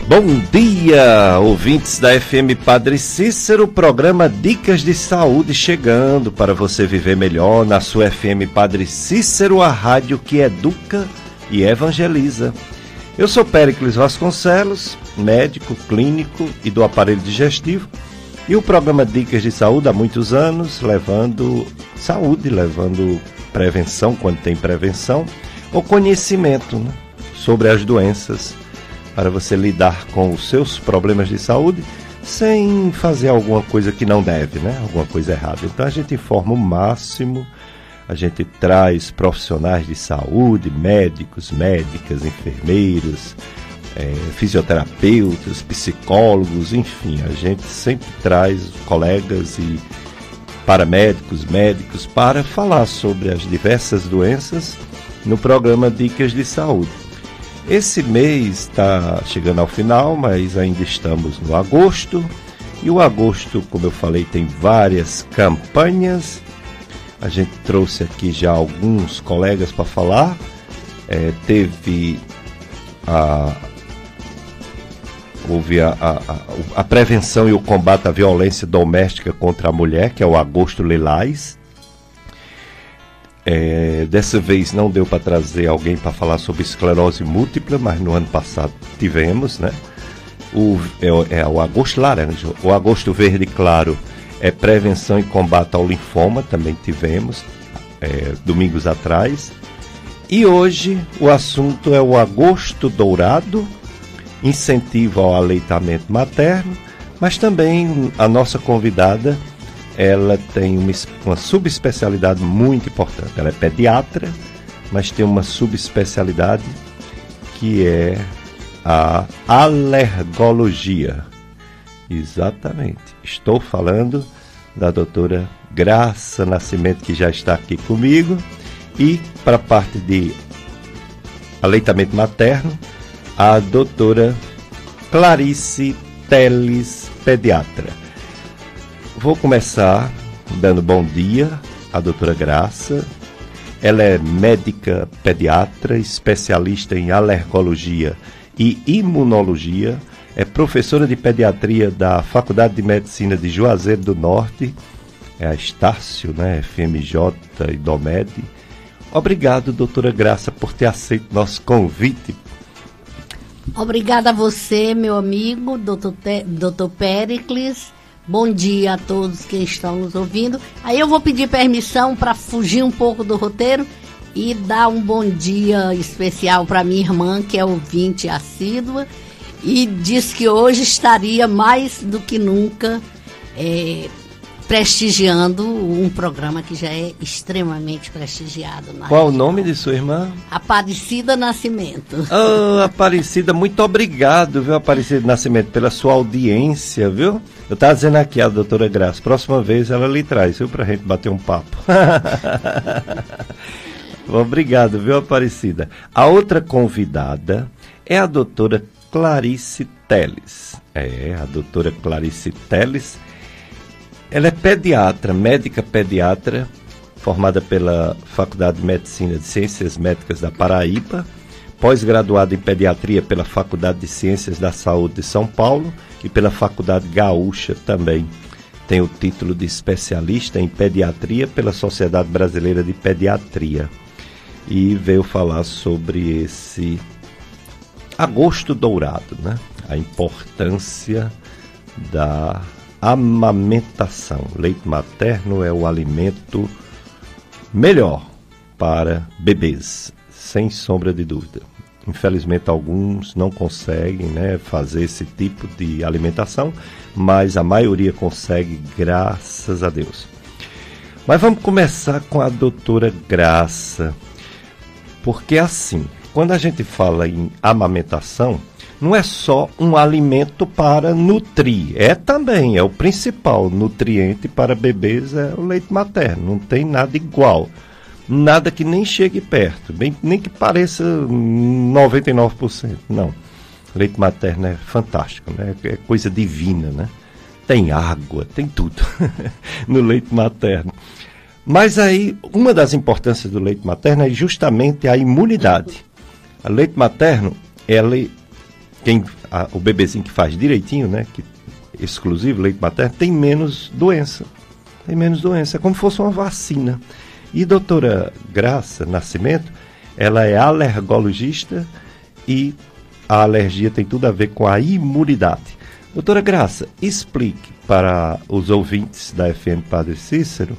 Bom dia, ouvintes da FM Padre Cícero, programa Dicas de Saúde chegando para você viver melhor na sua FM Padre Cícero, a rádio que educa e evangeliza. Eu sou Péricles Vasconcelos, médico, clínico e do aparelho digestivo, e o programa Dicas de Saúde há muitos anos, levando saúde, levando prevenção quando tem prevenção, ou conhecimento, né, sobre as doenças, para você lidar com os seus problemas de saúde sem fazer alguma coisa que não deve, né? Alguma coisa errada. Então a gente informa o máximo, a gente traz profissionais de saúde, médicos, médicas, enfermeiros, fisioterapeutas, psicólogos, enfim, a gente sempre traz colegas e paramédicos, médicos para falar sobre as diversas doenças no programa Dicas de Saúde. Esse mês está chegando ao final, mas ainda estamos no agosto. E o agosto, como eu falei, tem várias campanhas. A gente trouxe aqui já alguns colegas para falar. Houve a prevenção e o combate à violência doméstica contra a mulher, que é o Agosto Lilás. Dessa vez não deu para trazer alguém para falar sobre esclerose múltipla, mas no ano passado tivemos, né? O Agosto Laranja. O Agosto Verde Claro é prevenção e combate ao linfoma, também tivemos domingos atrás. E hoje o assunto é o Agosto Dourado, incentivo ao aleitamento materno, mas também a nossa convidada, ela tem uma subespecialidade muito importante. Ela é pediatra, mas tem uma subespecialidade que é a alergologia. Exatamente. Estou falando da doutora Graça Nascimento, que já está aqui comigo. E para a parte de aleitamento materno, a doutora Clarice Teles, pediatra. Vou começar dando bom dia à doutora Graça. Ela é médica pediatra, especialista em alergologia e imunologia, é professora de pediatria da Faculdade de Medicina de Juazeiro do Norte, é a Estácio, né, FMJ e DOMED. Obrigado, doutora Graça, por ter aceito nosso convite. Obrigada a você, meu amigo, doutor Péricles. Bom dia a todos que estão nos ouvindo. Aí eu vou pedir permissão para fugir um pouco do roteiro e dar um bom dia especial para minha irmã, que é ouvinte assídua, e diz que hoje estaria mais do que nunca prestigiando um programa que já é extremamente prestigiado. Qual o nome de sua irmã? Aparecida Nascimento. Oh, Aparecida, muito obrigado, viu, Aparecida Nascimento, pela sua audiência, viu? Eu estava dizendo aqui a doutora Graça, próxima vez ela lhe traz, viu, para a gente bater um papo. Obrigado, viu, Aparecida? A outra convidada é a doutora Clarice Teles. A doutora Clarice Teles. Ela é pediatra, médica pediatra, formada pela Faculdade de Medicina de Ciências Médicas da Paraíba, pós-graduada em pediatria pela Faculdade de Ciências da Saúde de São Paulo e pela Faculdade Gaúcha também. Tem o título de especialista em pediatria pela Sociedade Brasileira de Pediatria. E veio falar sobre esse Agosto Dourado, né? A importância da amamentação. Leite materno é o alimento melhor para bebês, sem sombra de dúvida. Infelizmente alguns não conseguem, né, fazer esse tipo de alimentação, mas a maioria consegue, graças a Deus. Mas vamos começar com a doutora Graça, porque assim, quando a gente fala em amamentação, não é só um alimento para nutrir, também, é o principal nutriente para bebês, é o leite materno, não tem nada igual, nada que nem chegue perto, nem que pareça 99%, não. Leite materno é fantástico, né? É coisa divina, né? Tem água, tem tudo no leite materno. Mas aí, uma das importâncias do leite materno é justamente a imunidade. O leite materno, ele o bebezinho que faz direitinho, né, que exclusivo, leite materno, tem menos doença. Tem menos doença, é como se fosse uma vacina. E doutora Graça Nascimento, ela é alergologista e a alergia tem tudo a ver com a imunidade. Doutora Graça, explique para os ouvintes da FM Padre Cícero.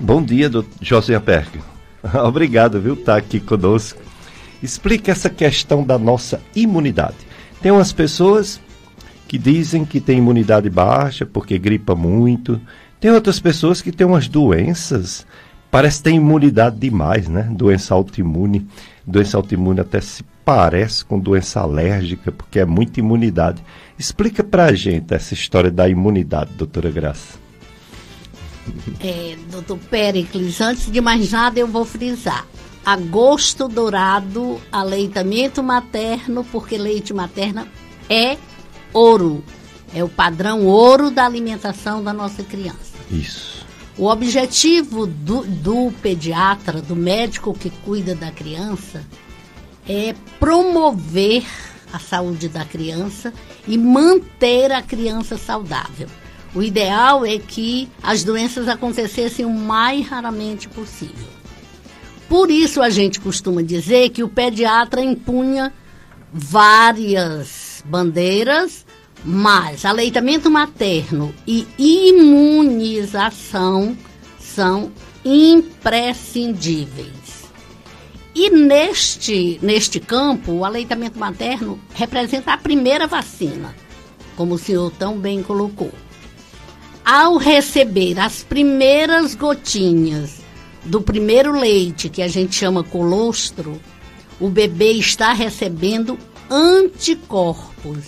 Bom dia, José Perk. Obrigado, viu, estar aqui conosco. Explique essa questão da nossa imunidade. Tem umas pessoas que dizem que tem imunidade baixa porque gripa muito. Tem outras pessoas que têm umas doenças, parece que tem imunidade demais, né? Doença autoimune. Doença autoimune até se parece com doença alérgica, porque é muita imunidade. Explica pra gente essa história da imunidade, doutora Graça. Doutor Péricles, antes de mais nada eu vou frisar. Agosto dourado, aleitamento materno, porque leite materno é ouro. É o padrão ouro da alimentação da nossa criança. Isso. O objetivo do pediatra, do médico que cuida da criança, é promover a saúde da criança e manter a criança saudável. O ideal é que as doenças acontecessem o mais raramente possível. Por isso a gente costuma dizer que o pediatra empunha várias bandeiras, mas aleitamento materno e imunização são imprescindíveis. E neste campo, o aleitamento materno representa a primeira vacina, como o senhor tão bem colocou. Ao receber as primeiras gotinhas do primeiro leite, que a gente chama colostro, o bebê está recebendo anticorpos.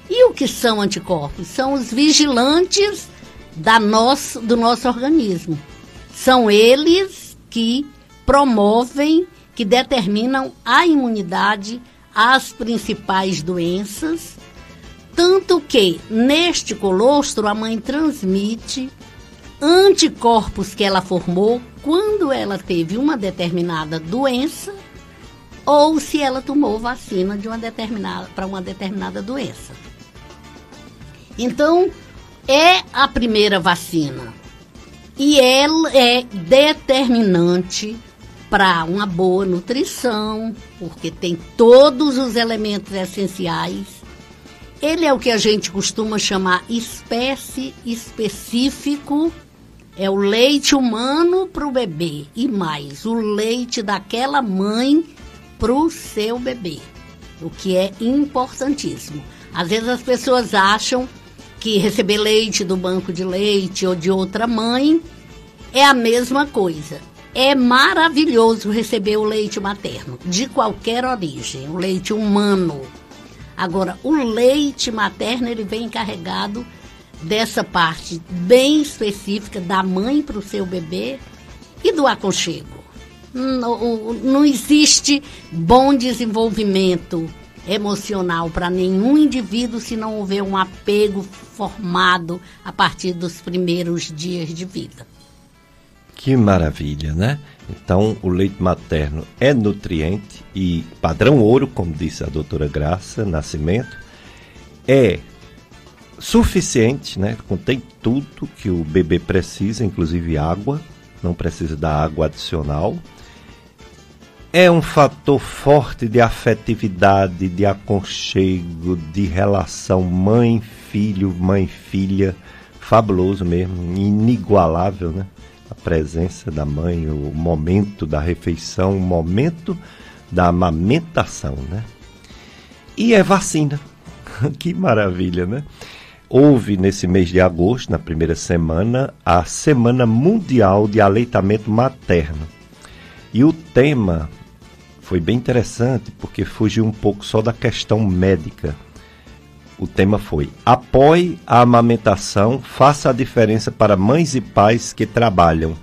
E o que são anticorpos? São os vigilantes do nosso organismo. São eles que promovem, que determinam a imunidade às principais doenças, tanto que neste colostro a mãe transmite anticorpos que ela formou quando ela teve uma determinada doença ou se ela tomou vacina para uma determinada doença. Então, é a primeira vacina e ela é determinante para uma boa nutrição, porque tem todos os elementos essenciais. Ele é o que a gente costuma chamar espécie específico, é o leite humano para o bebê e mais o leite daquela mãe para o seu bebê, o que é importantíssimo. Às vezes as pessoas acham que receber leite do banco de leite ou de outra mãe é a mesma coisa. É maravilhoso receber o leite materno, de qualquer origem, o leite humano. Agora, o leite materno, ele vem encarregado dessa parte bem específica da mãe para o seu bebê e do aconchego. Não existe bom desenvolvimento emocional para nenhum indivíduo se não houver um apego formado a partir dos primeiros dias de vida. Que maravilha, né? Então, o leite materno é nutriente e padrão ouro, como disse a doutora Graça Nascimento, é suficiente, né? Contém tudo que o bebê precisa, inclusive água, não precisa da água adicional. É um fator forte de afetividade, de aconchego, de relação mãe-filho, mãe-filha, fabuloso mesmo, inigualável, né? A presença da mãe, o momento da refeição, o momento da amamentação, né? E é vacina. Que maravilha, né? Houve nesse mês de agosto, na primeira semana, a Semana Mundial de Aleitamento Materno. E o tema foi bem interessante, porque fugiu um pouco só da questão médica. O tema foi: apoie a amamentação, faça a diferença para mães e pais que trabalham.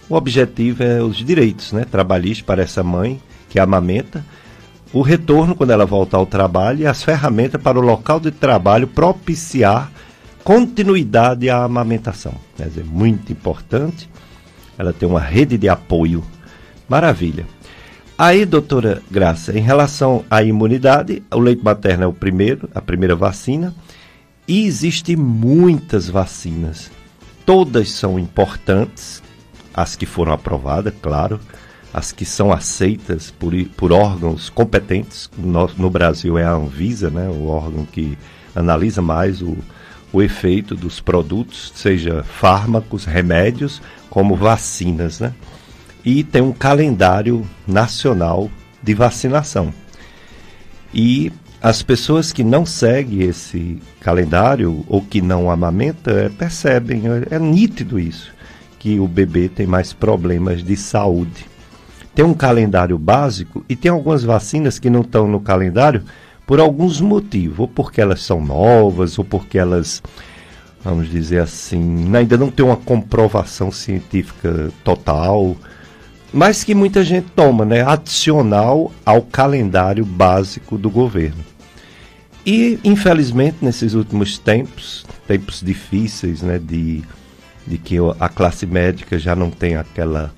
O objetivo é os direitos, né, trabalhistas para essa mãe que amamenta, o retorno quando ela voltar ao trabalho e as ferramentas para o local de trabalho propiciar continuidade à amamentação. Quer dizer, muito importante, ela tem uma rede de apoio. Maravilha. Aí, doutora Graça, em relação à imunidade, o leite materno é a primeira vacina, e existem muitas vacinas. Todas são importantes, as que foram aprovadas, claro, as que são aceitas por órgãos competentes. No Brasil é a Anvisa, né, o órgão que analisa mais o efeito dos produtos, seja fármacos, remédios, como vacinas, né? E tem um calendário nacional de vacinação. E as pessoas que não seguem esse calendário ou que não amamentam, percebem, é nítido isso, que o bebê tem mais problemas de saúde. Tem um calendário básico e tem algumas vacinas que não estão no calendário por alguns motivos, ou porque elas são novas, ou porque elas, vamos dizer assim, ainda não tem uma comprovação científica total, mas que muita gente toma, né, adicional ao calendário básico do governo. E, infelizmente, nesses últimos tempos difíceis, né, de que a classe médica já não tem aquela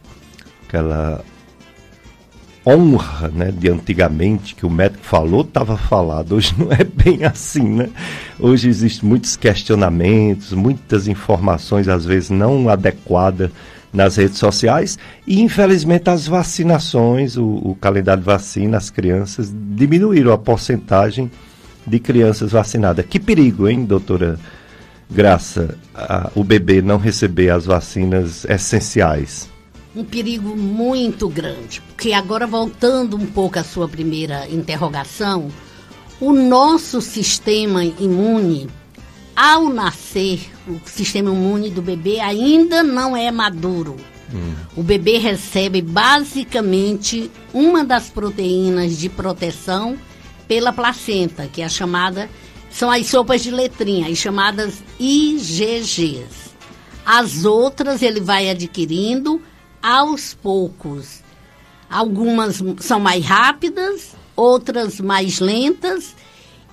honra, né, de antigamente, que o médico falou, estava falado. Hoje não é bem assim, né? Hoje existem muitos questionamentos, muitas informações, às vezes não adequadas, nas redes sociais, e infelizmente as vacinações, o calendário de vacina, as crianças diminuíram a porcentagem de crianças vacinadas. Que perigo, hein, doutora Graça, o bebê não receber as vacinas essenciais? Um perigo muito grande, porque agora, voltando um pouco à sua primeira interrogação, o nosso sistema imune, ao nascer, o sistema imune do bebê ainda não é maduro. O bebê recebe basicamente uma das proteínas de proteção pela placenta, que é a chamada, são as sopas de letrinha, as chamadas IgGs. As outras ele vai adquirindo aos poucos. Algumas são mais rápidas, outras mais lentas,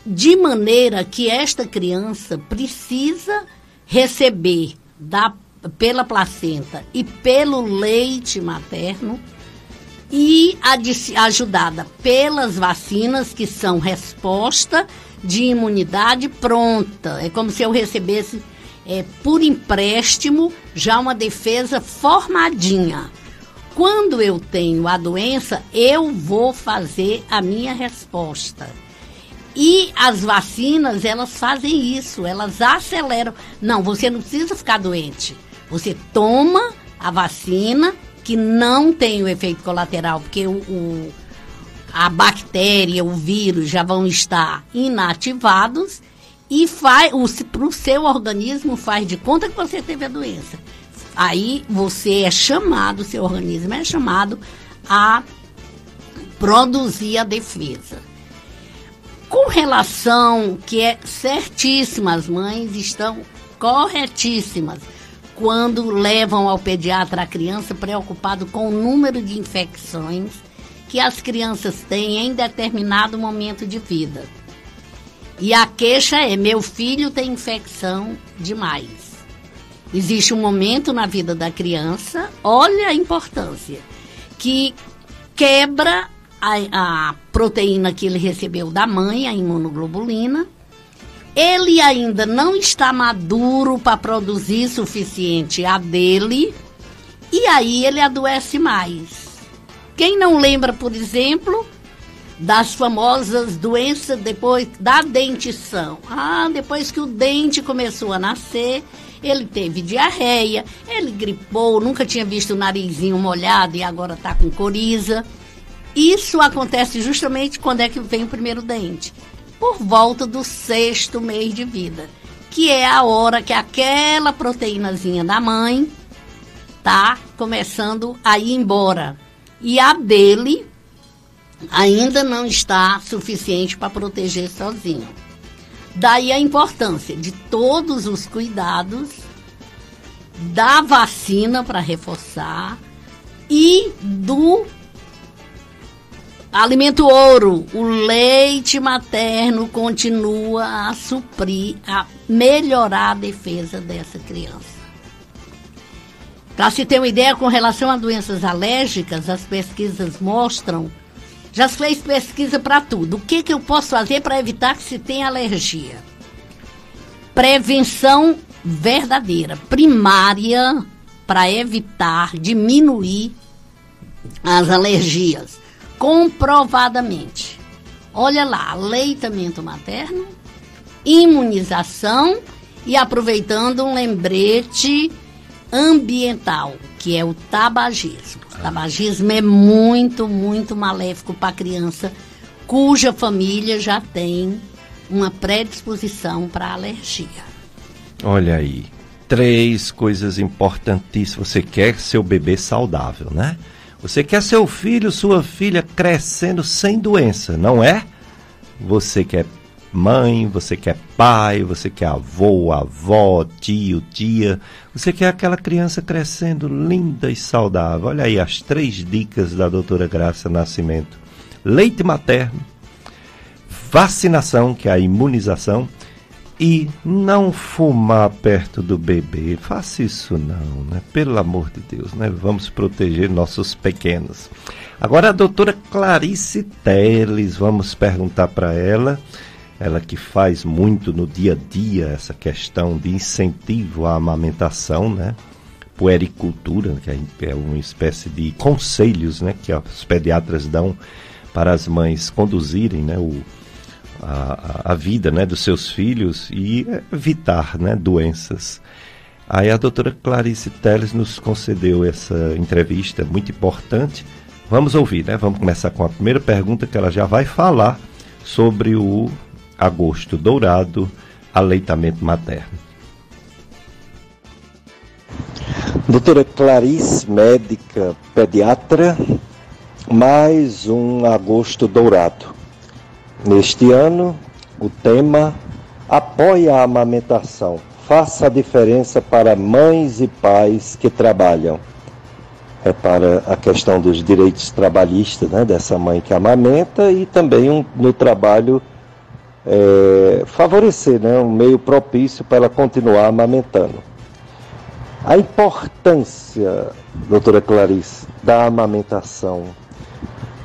de maneira que esta criança precisa receber pela placenta e pelo leite materno e ajudada pelas vacinas, que são resposta de imunidade pronta. É como se eu recebesse, por empréstimo, já uma defesa formadinha. Quando eu tenho a doença, eu vou fazer a minha resposta. E as vacinas, elas fazem isso, elas aceleram. Não, você não precisa ficar doente. Você toma a vacina, que não tem o efeito colateral, porque a bactéria, o vírus já vão estar inativados, e para o seu organismo faz de conta que você teve a doença. Aí você é chamado, seu organismo é chamado a produzir a defesa. Com relação, que é certíssima, as mães estão corretíssimas quando levam ao pediatra a criança preocupado com o número de infecções que as crianças têm em determinado momento de vida. E a queixa é: meu filho tem infecção demais. Existe um momento na vida da criança, olha a importância, que quebra a proteína que ele recebeu da mãe, a imunoglobulina. Ele ainda não está maduro para produzir suficiente a dele, e aí ele adoece mais. Quem não lembra, por exemplo, das famosas doenças depois da dentição? Depois que o dente começou a nascer, ele teve diarreia, ele gripou, nunca tinha visto o narizinho molhado e agora está com coriza. Isso acontece justamente quando é que vem o primeiro dente, por volta do 6º mês de vida, que é a hora que aquela proteínazinha da mãe está começando a ir embora. E a dele ainda não está suficiente para proteger sozinho. Daí a importância de todos os cuidados, da vacina para reforçar e do alimento ouro. O leite materno continua a suprir, a melhorar a defesa dessa criança. Para se ter uma ideia, com relação a doenças alérgicas, as pesquisas mostram, já se fez pesquisa para tudo. O que eu posso fazer para evitar que se tenha alergia? Prevenção verdadeira, primária, para evitar, diminuir as alergias, comprovadamente. Olha lá, aleitamento materno, imunização e aproveitando um lembrete ambiental, que é o tabagismo. O tabagismo é muito, muito maléfico para a criança cuja família já tem uma predisposição para alergia. Olha aí, 3 coisas importantíssimas. Você quer seu bebê saudável, né? Você quer seu filho, sua filha crescendo sem doença, não é? Você quer mãe, você quer pai, você quer avô, avó, tio, tia. Você quer aquela criança crescendo linda e saudável. Olha aí as 3 dicas da doutora Graça Nascimento. Leite materno, vacinação, que é a imunização, e não fumar perto do bebê. Faça isso não, né? Pelo amor de Deus, né? Vamos proteger nossos pequenos. Agora a doutora Clarice Teles, vamos perguntar para ela que faz muito no dia a dia essa questão de incentivo à amamentação, né? Puericultura, que é uma espécie de conselhos, né? Que os pediatras dão para as mães conduzirem, né? A vida, né, dos seus filhos e evitar, né, doenças. Aí a doutora Clarice Teles nos concedeu essa entrevista muito importante. Vamos ouvir, né? Vamos começar com a primeira pergunta, que ela já vai falar sobre o agosto dourado, aleitamento materno. Doutora Clarice, médica pediatra, mais um agosto dourado. Neste ano, o tema Apoie a amamentação. Faça a diferença para mães e pais que trabalham. É para a questão dos direitos trabalhistas, né, dessa mãe que amamenta e também no trabalho favorecer, né, um meio propício para ela continuar amamentando. A importância, doutora Clarice, da amamentação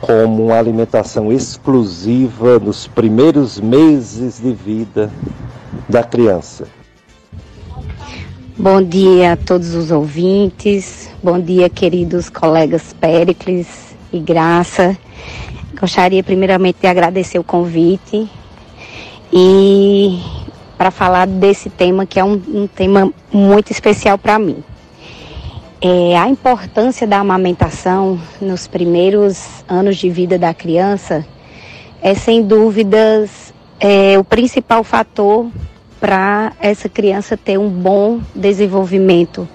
como uma alimentação exclusiva nos primeiros meses de vida da criança. Bom dia a todos os ouvintes, bom dia queridos colegas Péricles e Graça. Gostaria primeiramente de agradecer o convite e para falar desse tema que é um tema muito especial para mim. A importância da amamentação nos primeiros anos de vida da criança é, sem dúvidas, o principal fator para essa criança ter um bom desenvolvimento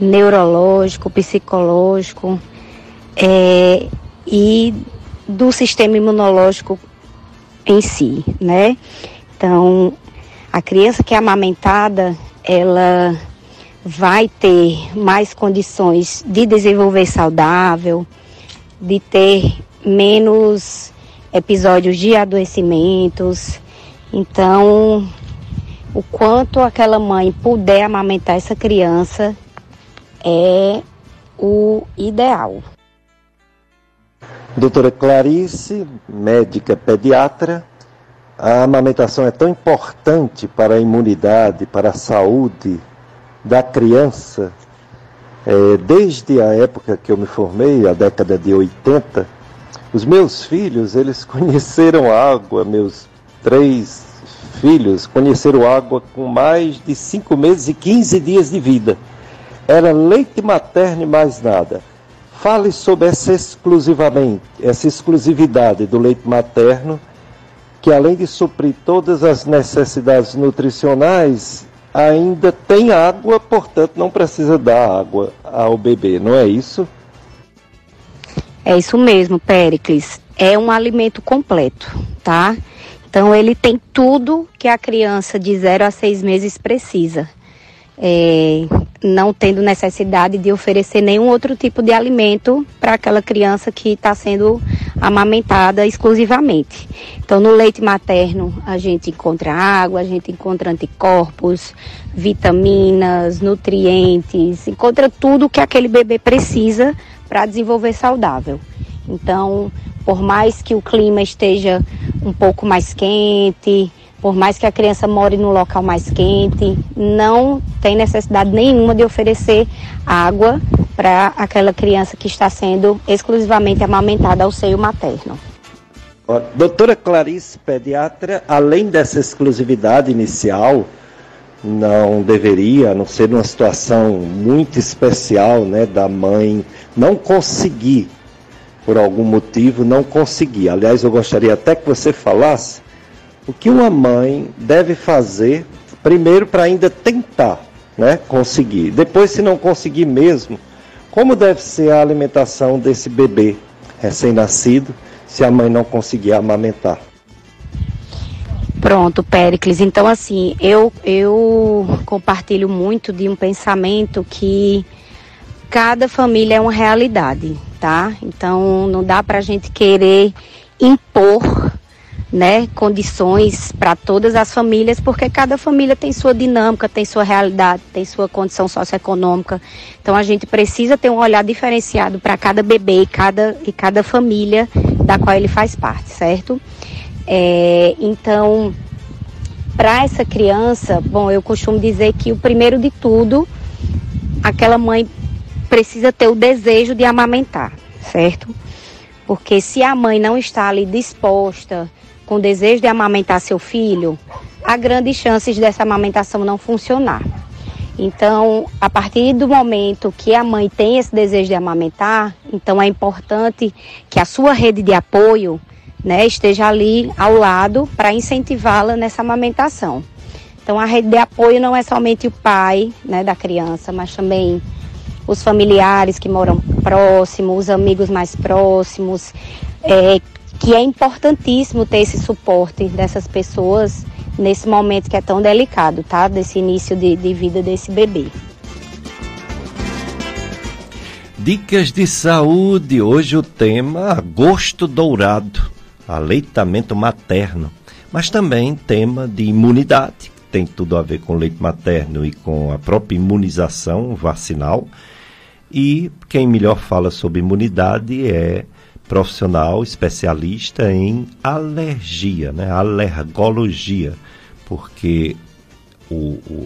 neurológico, psicológico e do sistema imunológico em si, né? Então, a criança que é amamentada, ela vai ter mais condições de desenvolver saudável, de ter menos episódios de adoecimentos. Então, o quanto aquela mãe puder amamentar essa criança é o ideal. Doutora Clarice, médica pediatra, a amamentação é tão importante para a imunidade, para a saúde da criança. Desde a época que eu me formei, a década de 80, os meus filhos, eles conheceram água, meus 3 filhos conheceram água com mais de 5 meses e 15 dias de vida. Era leite materno e mais nada. Fale sobre essa exclusividade do leite materno, que além de suprir todas as necessidades nutricionais, ainda tem água, portanto não precisa dar água ao bebê, não é isso? É isso mesmo, Péricles. É um alimento completo, tá? Então ele tem tudo que a criança de 0 a 6 meses precisa. Não tendo necessidade de oferecer nenhum outro tipo de alimento para aquela criança que está sendo amamentada exclusivamente. Então, no leite materno, a gente encontra água, a gente encontra anticorpos, vitaminas, nutrientes, encontra tudo que aquele bebê precisa para desenvolver saudável. Então, por mais que o clima esteja um pouco mais quente, por mais que a criança more no local mais quente, não tem necessidade nenhuma de oferecer água para aquela criança que está sendo exclusivamente amamentada ao seio materno. Doutora Clarice, pediatra, além dessa exclusividade inicial, não deveria, a não ser numa situação muito especial, né, da mãe não conseguir, por algum motivo, não conseguir. Aliás, eu gostaria até que você falasse o que uma mãe deve fazer, primeiro, para ainda tentar, né, conseguir. Depois, se não conseguir mesmo, como deve ser a alimentação desse bebê recém-nascido, se a mãe não conseguir amamentar? Pronto, Péricles. Então, assim, eu compartilho muito de um pensamento que cada família é uma realidade, tá? Então, não dá pra gente querer impor, né, condições para todas as famílias, porque cada família tem sua dinâmica, tem sua realidade, tem sua condição socioeconômica. Então a gente precisa ter um olhar diferenciado para cada bebê e cada família da qual ele faz parte, certo? Então, para essa criança, bom, eu costumo dizer que o primeiro de tudo, aquela mãe precisa ter o desejo de amamentar, certo? Porque se a mãe não está ali disposta, com desejo de amamentar seu filho, há grandes chances dessa amamentação não funcionar. Então, a partir do momento que a mãe tem esse desejo de amamentar, então é importante que a sua rede de apoio, né, esteja ali ao lado para incentivá-la nessa amamentação. Então, a rede de apoio não é somente o pai, né, da criança, mas também os familiares que moram próximos, os amigos mais próximos, que é importantíssimo ter esse suporte dessas pessoas nesse momento que é tão delicado, tá? Desse início de vida desse bebê. Dicas de saúde. Hoje o tema agosto dourado, aleitamento materno. Mas também tema de imunidade, que tem tudo a ver com o leite materno e com a própria imunização vacinal. E quem melhor fala sobre imunidade é profissional especialista em alergia, né? Alergologia, porque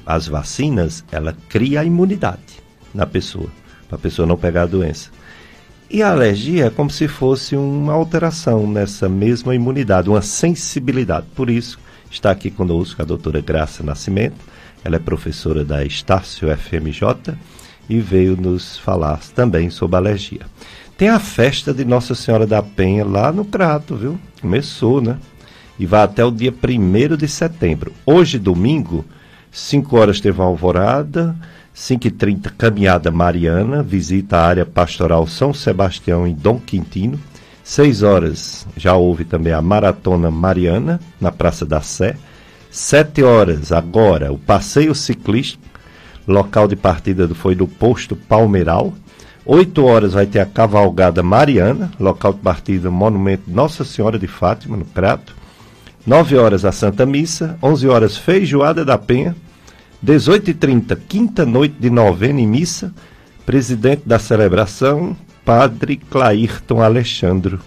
as vacinas, ela cria a imunidade na pessoa, para a pessoa não pegar a doença. E a alergia é como se fosse uma alteração nessa mesma imunidade, uma sensibilidade. Por isso, está aqui conosco a doutora Graça Nascimento, ela é professora da Estácio FMJ e veio nos falar também sobre alergia. Tem a festa de Nossa Senhora da Penha lá no Crato, viu? Começou, né? E vai até o dia 1º de setembro. Hoje, domingo, 5 horas teve uma alvorada, 5h30 caminhada mariana, visita a área pastoral São Sebastião em Dom Quintino. 6 horas já houve também a maratona mariana na Praça da Sé. 7 horas agora o passeio ciclístico, local de partida foi do posto Palmeiral. 8 horas vai ter a cavalgada mariana, local de partida Monumento Nossa Senhora de Fátima, no Crato. 9 horas a Santa Missa, 11 horas feijoada da Penha, 18h30 quinta noite de novena e missa, presidente da celebração, Padre Clairton Alexandrino,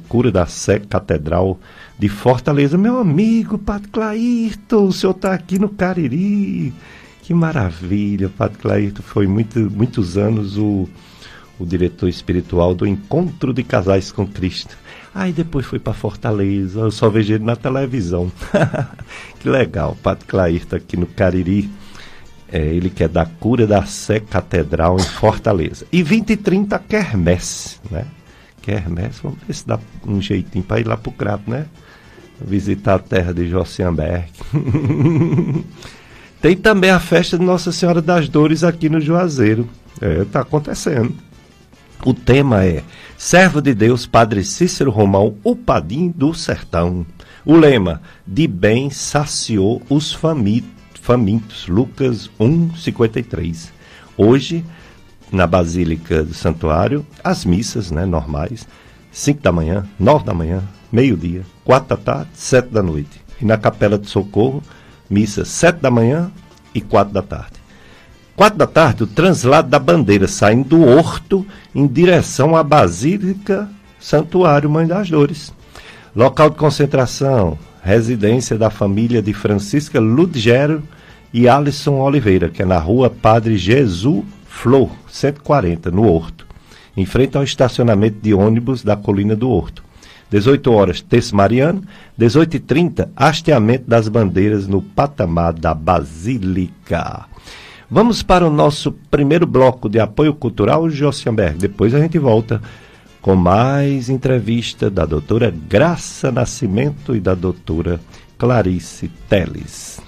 cura da Sé Catedral de Fortaleza. Meu amigo, Padre Clairton, o senhor está aqui no Cariri. Que maravilha, Padre Clairton foi muitos anos o diretor espiritual do Encontro de Casais com Cristo. Aí depois foi para Fortaleza, eu só vejo ele na televisão. Que legal, Padre Clairton aqui no Cariri. Ele que é da cura da Sé Catedral em Fortaleza. E 20h30 quermesse, né? Quermesse, vamos ver se dá um jeitinho para ir lá para o Crato, né? Visitar a terra de Josianberg. Tem também a festa de Nossa Senhora das Dores aqui no Juazeiro. Está acontecendo. O tema é Servo de Deus, Padre Cícero Romão, o Padim do Sertão. O lema, de bem saciou os famintos. Lucas 1:53. Hoje, na Basílica do Santuário, as missas, né, normais, 5 da manhã, 9 da manhã, meio-dia, 4 da tarde, 7 da noite. E na Capela de Socorro, missa 7 da manhã e 4 da tarde. 4 da tarde, o translado da bandeira, saindo do Horto em direção à Basílica Santuário Mãe das Dores. Local de concentração, residência da família de Francisca Ludgero e Alisson Oliveira, que é na rua Padre Jesus Flor, 140, no Horto, em frente ao estacionamento de ônibus da Colina do Horto. 18 horas, terço mariano, 18h30, hasteamento das bandeiras no patamar da Basílica. Vamos para o nosso primeiro bloco de apoio cultural, Josianberg. Depois a gente volta com mais entrevista da doutora Graça Nascimento e da doutora Clarice Teles.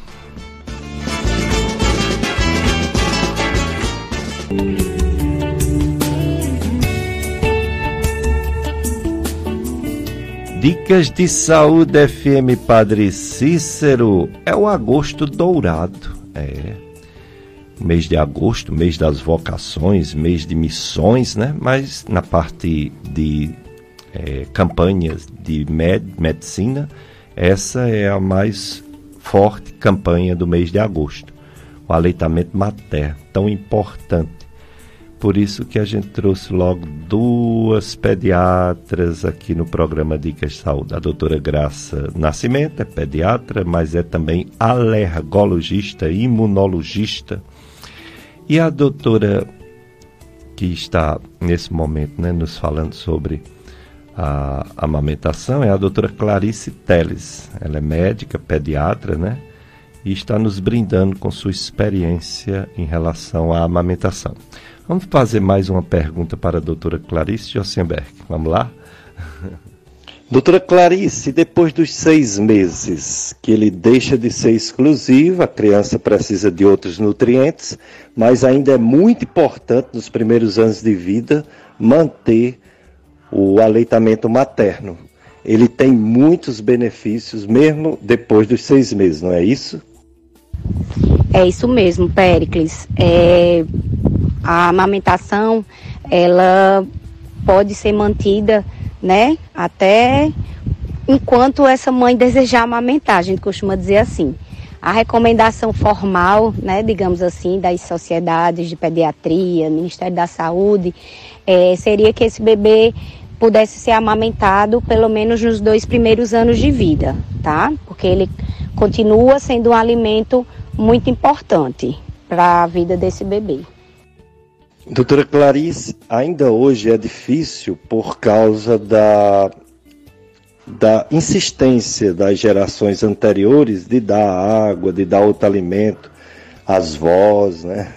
Dicas de Saúde FM Padre Cícero. É o agosto dourado. Mês de agosto, mês das vocações, mês de missões, né? Mas na parte de campanhas de medicina, essa é a mais forte campanha do mês de agosto. O aleitamento materno, tão importante. Por isso que a gente trouxe logo 2 pediatras aqui no programa Dicas de Saúde. A doutora Graça Nascimento é pediatra, mas é também alergologista, imunologista. E a doutora que está nesse momento, né, nos falando sobre a amamentação é a doutora Clarice Teles. Ela é médica, pediatra, né? E está nos brindando com sua experiência em relação à amamentação. Vamos fazer mais uma pergunta para a doutora Clarice Josianberg. Vamos lá? Doutora Clarice, depois dos 6 meses que ele deixa de ser exclusivo, a criança precisa de outros nutrientes, mas ainda é muito importante nos primeiros anos de vida manter o aleitamento materno. Ele tem muitos benefícios mesmo depois dos 6 meses, não é isso? É isso mesmo, Péricles. A amamentação, ela pode ser mantida, né, até enquanto essa mãe desejar amamentar, a gente costuma dizer assim. A recomendação formal, né, digamos assim, das sociedades de pediatria, Ministério da Saúde, seria que esse bebê pudesse ser amamentado pelo menos nos 2 primeiros anos de vida, tá? Porque ele continua sendo um alimento muito importante para a vida desse bebê. Doutora Clarice, ainda hoje é difícil por causa da insistência das gerações anteriores de dar água, de dar outro alimento, as vós, né?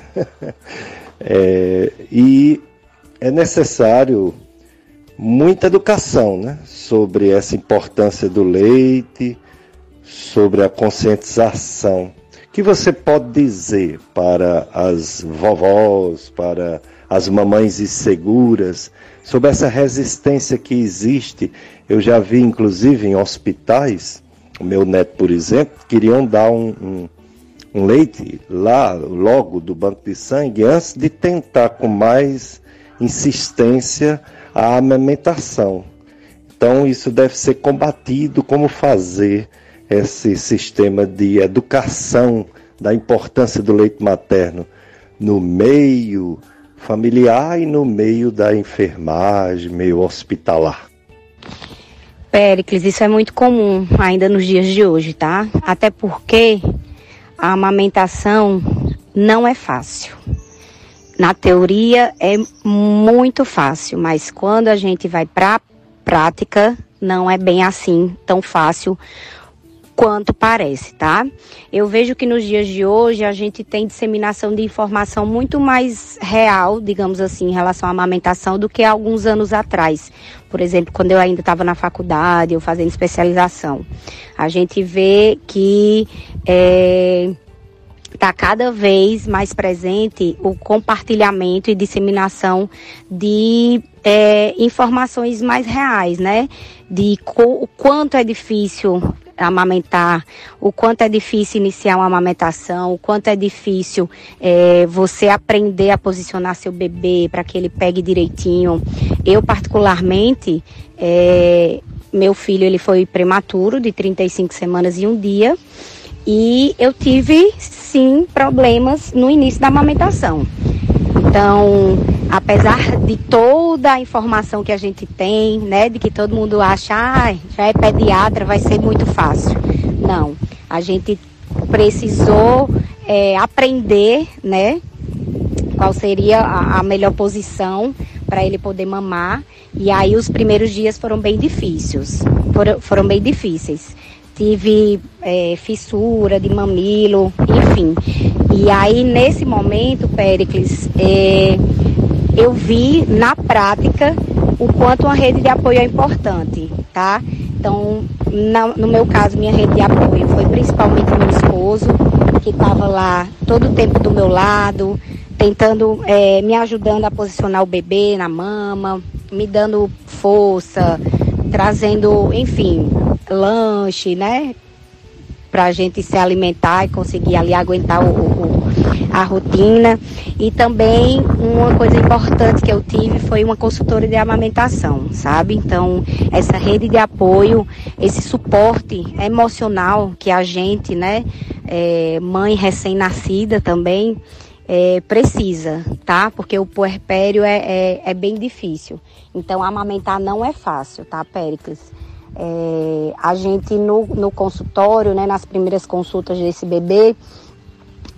E é necessário muita educação, né, sobre essa importância do leite, sobre a conscientização. O que você pode dizer para as vovós, para as mamães inseguras, sobre essa resistência que existe? Eu já vi, inclusive, em hospitais, o meu neto, por exemplo, queriam dar um leite lá, logo do banco de sangue, antes de tentar com mais insistência a amamentação. Então, isso deve ser combatido. Como fazer esse sistema de educação da importância do leite materno no meio familiar e no meio da enfermagem, meio hospitalar? Péricles, isso é muito comum ainda nos dias de hoje, tá? Até porque a amamentação não é fácil. Na teoria é muito fácil, mas quando a gente vai para a prática, não é bem assim tão fácil quanto parece, tá? Eu vejo que nos dias de hoje a gente tem disseminação de informação muito mais real, digamos assim, em relação à amamentação do que há alguns anos atrás. Por exemplo, quando eu ainda estava na faculdade, eu fazendo especialização. A gente vê que está cada vez mais presente o compartilhamento e disseminação de informações mais reais, né? De o quanto é difícil amamentar, o quanto é difícil iniciar uma amamentação, o quanto é difícil você aprender a posicionar seu bebê para que ele pegue direitinho. Eu, particularmente, meu filho ele foi prematuro, de 35 semanas e 1 dia, e eu tive, sim, problemas no início da amamentação. Então, apesar de toda a informação que a gente tem, né, de que todo mundo acha, já é pediatra, vai ser muito fácil. Não, a gente precisou aprender, né, qual seria a melhor posição para ele poder mamar. E aí os primeiros dias foram bem difíceis. Tive fissura de mamilo, enfim. E aí, nesse momento, Péricles, eu vi na prática o quanto uma rede de apoio é importante, tá? Então, no meu caso, minha rede de apoio foi principalmente meu esposo, que estava lá todo o tempo do meu lado, tentando, me ajudando a posicionar o bebê na mama, me dando força, trazendo, enfim, lanche, né? Pra gente se alimentar e conseguir ali aguentar a rotina. E também uma coisa importante que eu tive foi uma consultora de amamentação, sabe? Então, essa rede de apoio, esse suporte emocional que a gente, né, mãe recém-nascida também, precisa, tá? Porque o puerpério é bem difícil. Então, amamentar não é fácil, tá, Péricles? A gente no consultório, né, nas primeiras consultas desse bebê,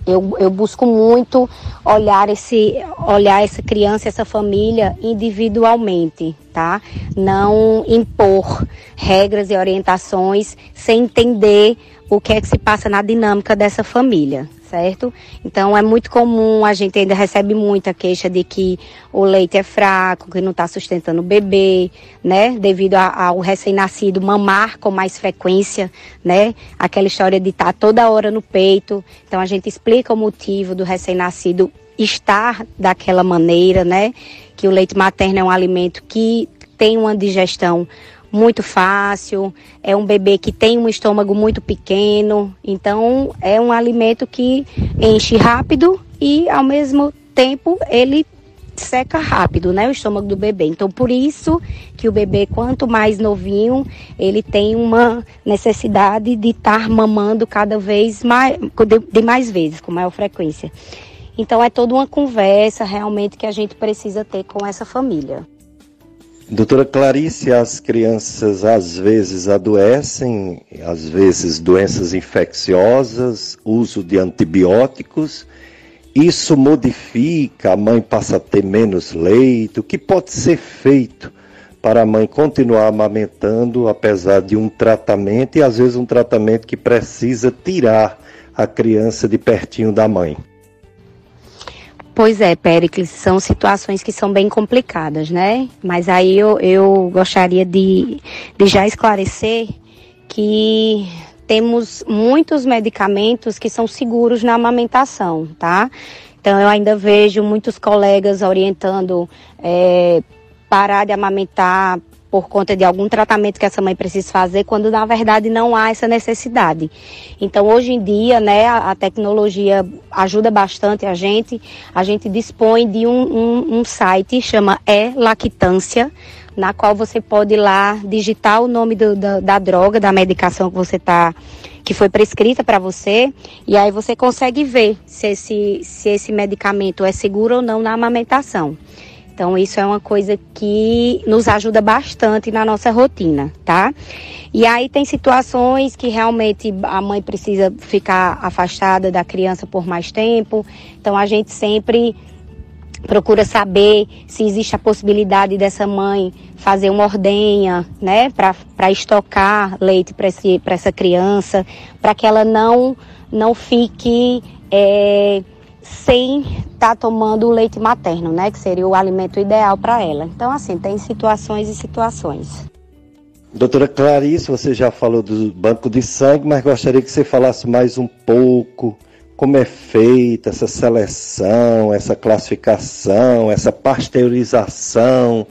eu busco muito olhar essa criança, essa família individualmente, tá? Não impor regras e orientações sem entender o que é que se passa na dinâmica dessa família, certo? Então é muito comum, a gente ainda recebe muita queixa de que o leite é fraco, que não está sustentando o bebê, né? Devido ao recém-nascido mamar com mais frequência, né? Aquela história de estar toda hora no peito. Então a gente explica o motivo do recém-nascido estar daquela maneira, né? Que o leite materno é um alimento que tem uma digestão muito fácil, é um bebê que tem um estômago muito pequeno, então é um alimento que enche rápido e ao mesmo tempo ele seca rápido, né, o estômago do bebê. Então por isso que o bebê, quanto mais novinho, ele tem uma necessidade de estar mamando cada vez mais, de mais vezes, com maior frequência. Então é toda uma conversa realmente que a gente precisa ter com essa família. Doutora Clarice, as crianças às vezes adoecem, às vezes doenças infecciosas, uso de antibióticos. Isso modifica, a mãe passa a ter menos leite. O que pode ser feito para a mãe continuar amamentando, apesar de um tratamento, e às vezes um tratamento que precisa tirar a criança de pertinho da mãe? Pois é, Péricles, são situações que são bem complicadas, né? Mas aí eu gostaria de já esclarecer que temos muitos medicamentos que são seguros na amamentação, tá? Então eu ainda vejo muitos colegas orientando parar de amamentar por conta de algum tratamento que essa mãe precisa fazer, quando na verdade não há essa necessidade. Então hoje em dia, né, a tecnologia ajuda bastante a gente dispõe de um site, chama E-Lactância, na qual você pode ir lá digitar o nome da droga, da medicação que foi prescrita para você, e aí você consegue ver se esse medicamento é seguro ou não na amamentação. Então, isso é uma coisa que nos ajuda bastante na nossa rotina, tá? E aí tem situações que realmente a mãe precisa ficar afastada da criança por mais tempo. Então, a gente sempre procura saber se existe a possibilidade dessa mãe fazer uma ordenha, né? Para estocar leite para essa criança, para que ela não fique sem estar tomando o leite materno, né? Que seria o alimento ideal para ela. Então, assim, tem situações e situações. Doutora Clarice, você já falou do banco de sangue, mas gostaria que você falasse mais um pouco como é feita essa seleção, essa classificação, essa pasteurização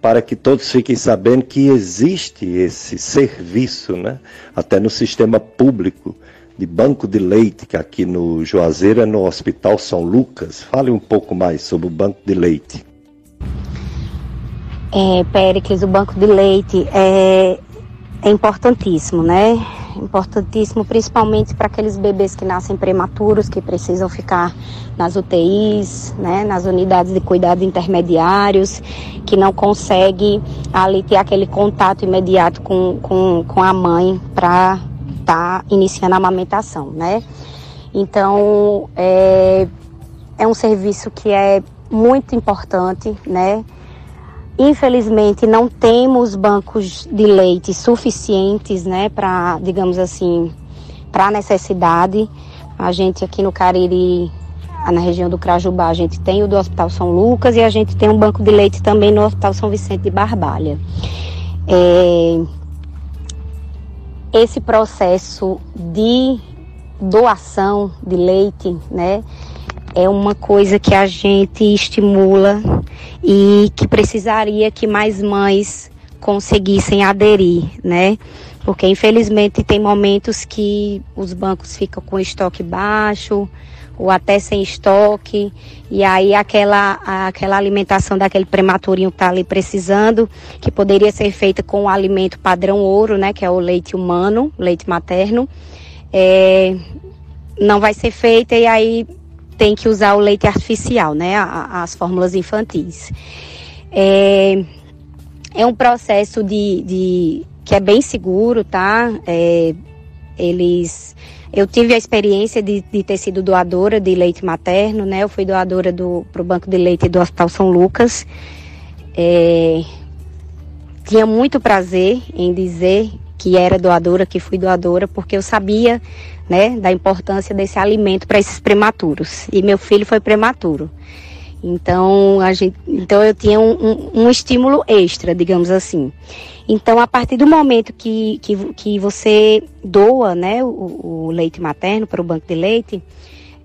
para que todos fiquem sabendo que existe esse serviço, né? Até no sistema público de banco de leite, que aqui no Juazeiro é no Hospital São Lucas. Fale um pouco mais sobre o banco de leite. Péricles, o banco de leite é importantíssimo, né? Importantíssimo principalmente para aqueles bebês que nascem prematuros, que precisam ficar nas UTIs, né, nas unidades de cuidados intermediários, que não consegue ali ter aquele contato imediato com a mãe para estar iniciando a amamentação, né? Então, é um serviço que é muito importante, né? Infelizmente, não temos bancos de leite suficientes, né, para, digamos assim, para a necessidade. A gente aqui no Cariri, na região do Crajubá, a gente tem o do Hospital São Lucas e a gente tem um banco de leite também no Hospital São Vicente de Barbalha. Esse processo de doação de leite, né, é uma coisa que a gente estimula e que precisaria que mais mães conseguissem aderir, né? Porque infelizmente tem momentos que os bancos ficam com estoque baixo ou até sem estoque, e aí aquela alimentação daquele prematurinho que está ali precisando, que poderia ser feita com o alimento padrão ouro, né, que é o leite humano, leite materno, não vai ser feita, e aí tem que usar o leite artificial, né, as fórmulas infantis. É um processo que é bem seguro, tá? Eu tive a experiência de ter sido doadora de leite materno, né? Eu fui doadora pro Banco de Leite do Hospital São Lucas. Tinha muito prazer em dizer que era doadora, que fui doadora, porque eu sabia, né, da importância desse alimento para esses prematuros. E meu filho foi prematuro. Então eu tinha um estímulo extra, digamos assim. Então, a partir do momento que você doa, né, o leite materno para o banco de leite,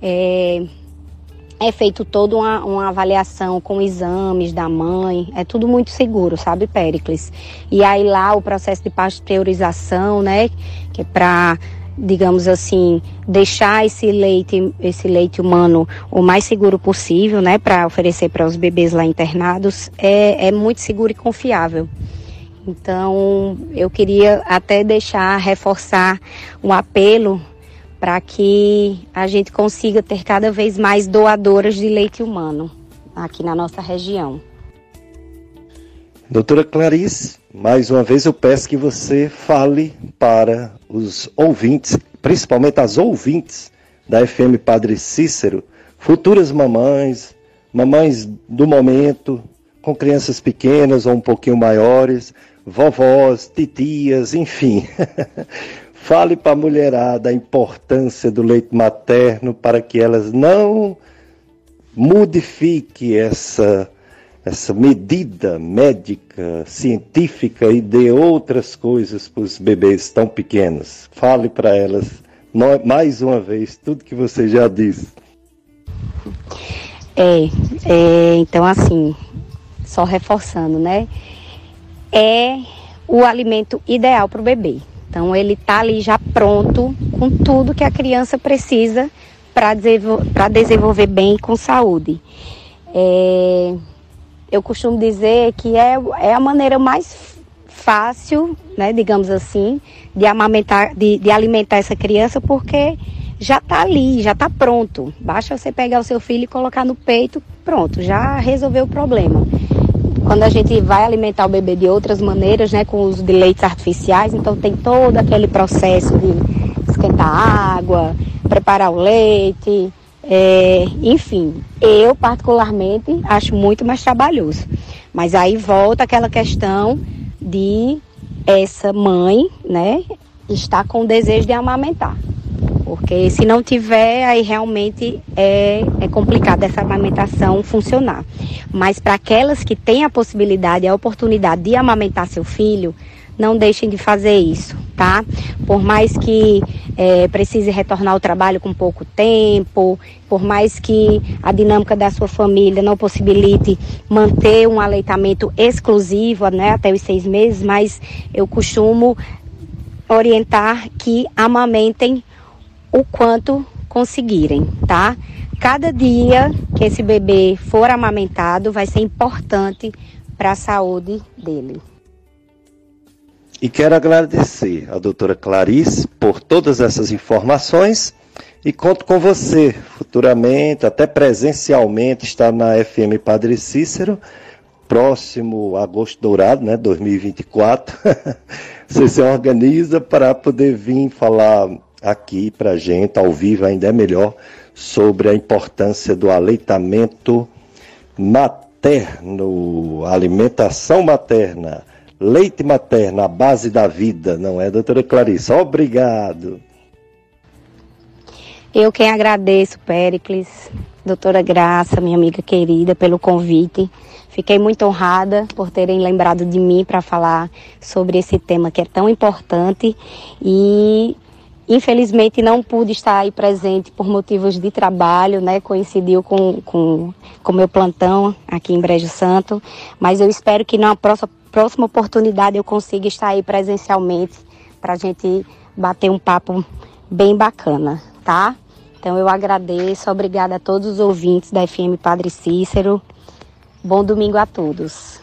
é feito toda uma avaliação com exames da mãe, é tudo muito seguro, sabe, Péricles? E aí lá o processo de pasteurização, né, que é para, digamos assim, deixar esse leite humano o mais seguro possível, né, para oferecer para os bebês lá internados, é muito seguro e confiável. Então, eu queria até reforçar um apelo para que a gente consiga ter cada vez mais doadoras de leite humano aqui na nossa região. Doutora Clarice, mais uma vez eu peço que você fale para os ouvintes, principalmente as ouvintes da FM Padre Cícero, futuras mamães do momento, com crianças pequenas ou um pouquinho maiores, vovós, titias, enfim. Fale para a mulherada a importância do leite materno para que elas não modifiquem essa medida médica, científica e dê outras coisas para os bebês tão pequenos. Fale para elas, mais uma vez, tudo que você já disse. Então assim, só reforçando, né? É o alimento ideal para o bebê. Então ele está ali já pronto com tudo que a criança precisa para desenvolver bem com saúde. Eu costumo dizer que é a maneira mais fácil, né, digamos assim, de alimentar essa criança, porque já está ali, já está pronto. Basta você pegar o seu filho e colocar no peito, pronto, já resolveu o problema. Quando a gente vai alimentar o bebê de outras maneiras, né, com o uso de leites artificiais, então tem todo aquele processo de esquentar a água, preparar o leite, enfim, eu particularmente acho muito mais trabalhoso. Mas aí volta aquela questão de essa mãe, né, estar com o desejo de amamentar. Porque se não tiver, aí realmente é complicado essa amamentação funcionar. Mas para aquelas que têm a possibilidade, a oportunidade de amamentar seu filho, não deixem de fazer isso, tá? Por mais que precise retornar ao trabalho com pouco tempo, por mais que a dinâmica da sua família não possibilite manter um aleitamento exclusivo, né, até os 6 meses, mas eu costumo orientar que amamentem o quanto conseguirem, tá? Cada dia que esse bebê for amamentado vai ser importante para a saúde dele. E quero agradecer a doutora Clarice por todas essas informações e conto com você futuramente, até presencialmente, estar na FM Padre Cícero, próximo Agosto Dourado, né, 2024. Você se organiza para poder vir falar aqui para a gente, ao vivo ainda é melhor, sobre a importância do aleitamento materno, alimentação materna, leite materno, a base da vida, não é, doutora Clarice? Obrigado. Eu quem agradeço, Péricles, doutora Graça, minha amiga querida, pelo convite. Fiquei muito honrada por terem lembrado de mim para falar sobre esse tema que é tão importante e infelizmente não pude estar aí presente por motivos de trabalho, né? Coincidiu com meu plantão aqui em Brejo Santo, mas eu espero que na próxima oportunidade eu consiga estar aí presencialmente para a gente bater um papo bem bacana, tá? Então eu agradeço, obrigada a todos os ouvintes da FM Padre Cícero. Bom domingo a todos.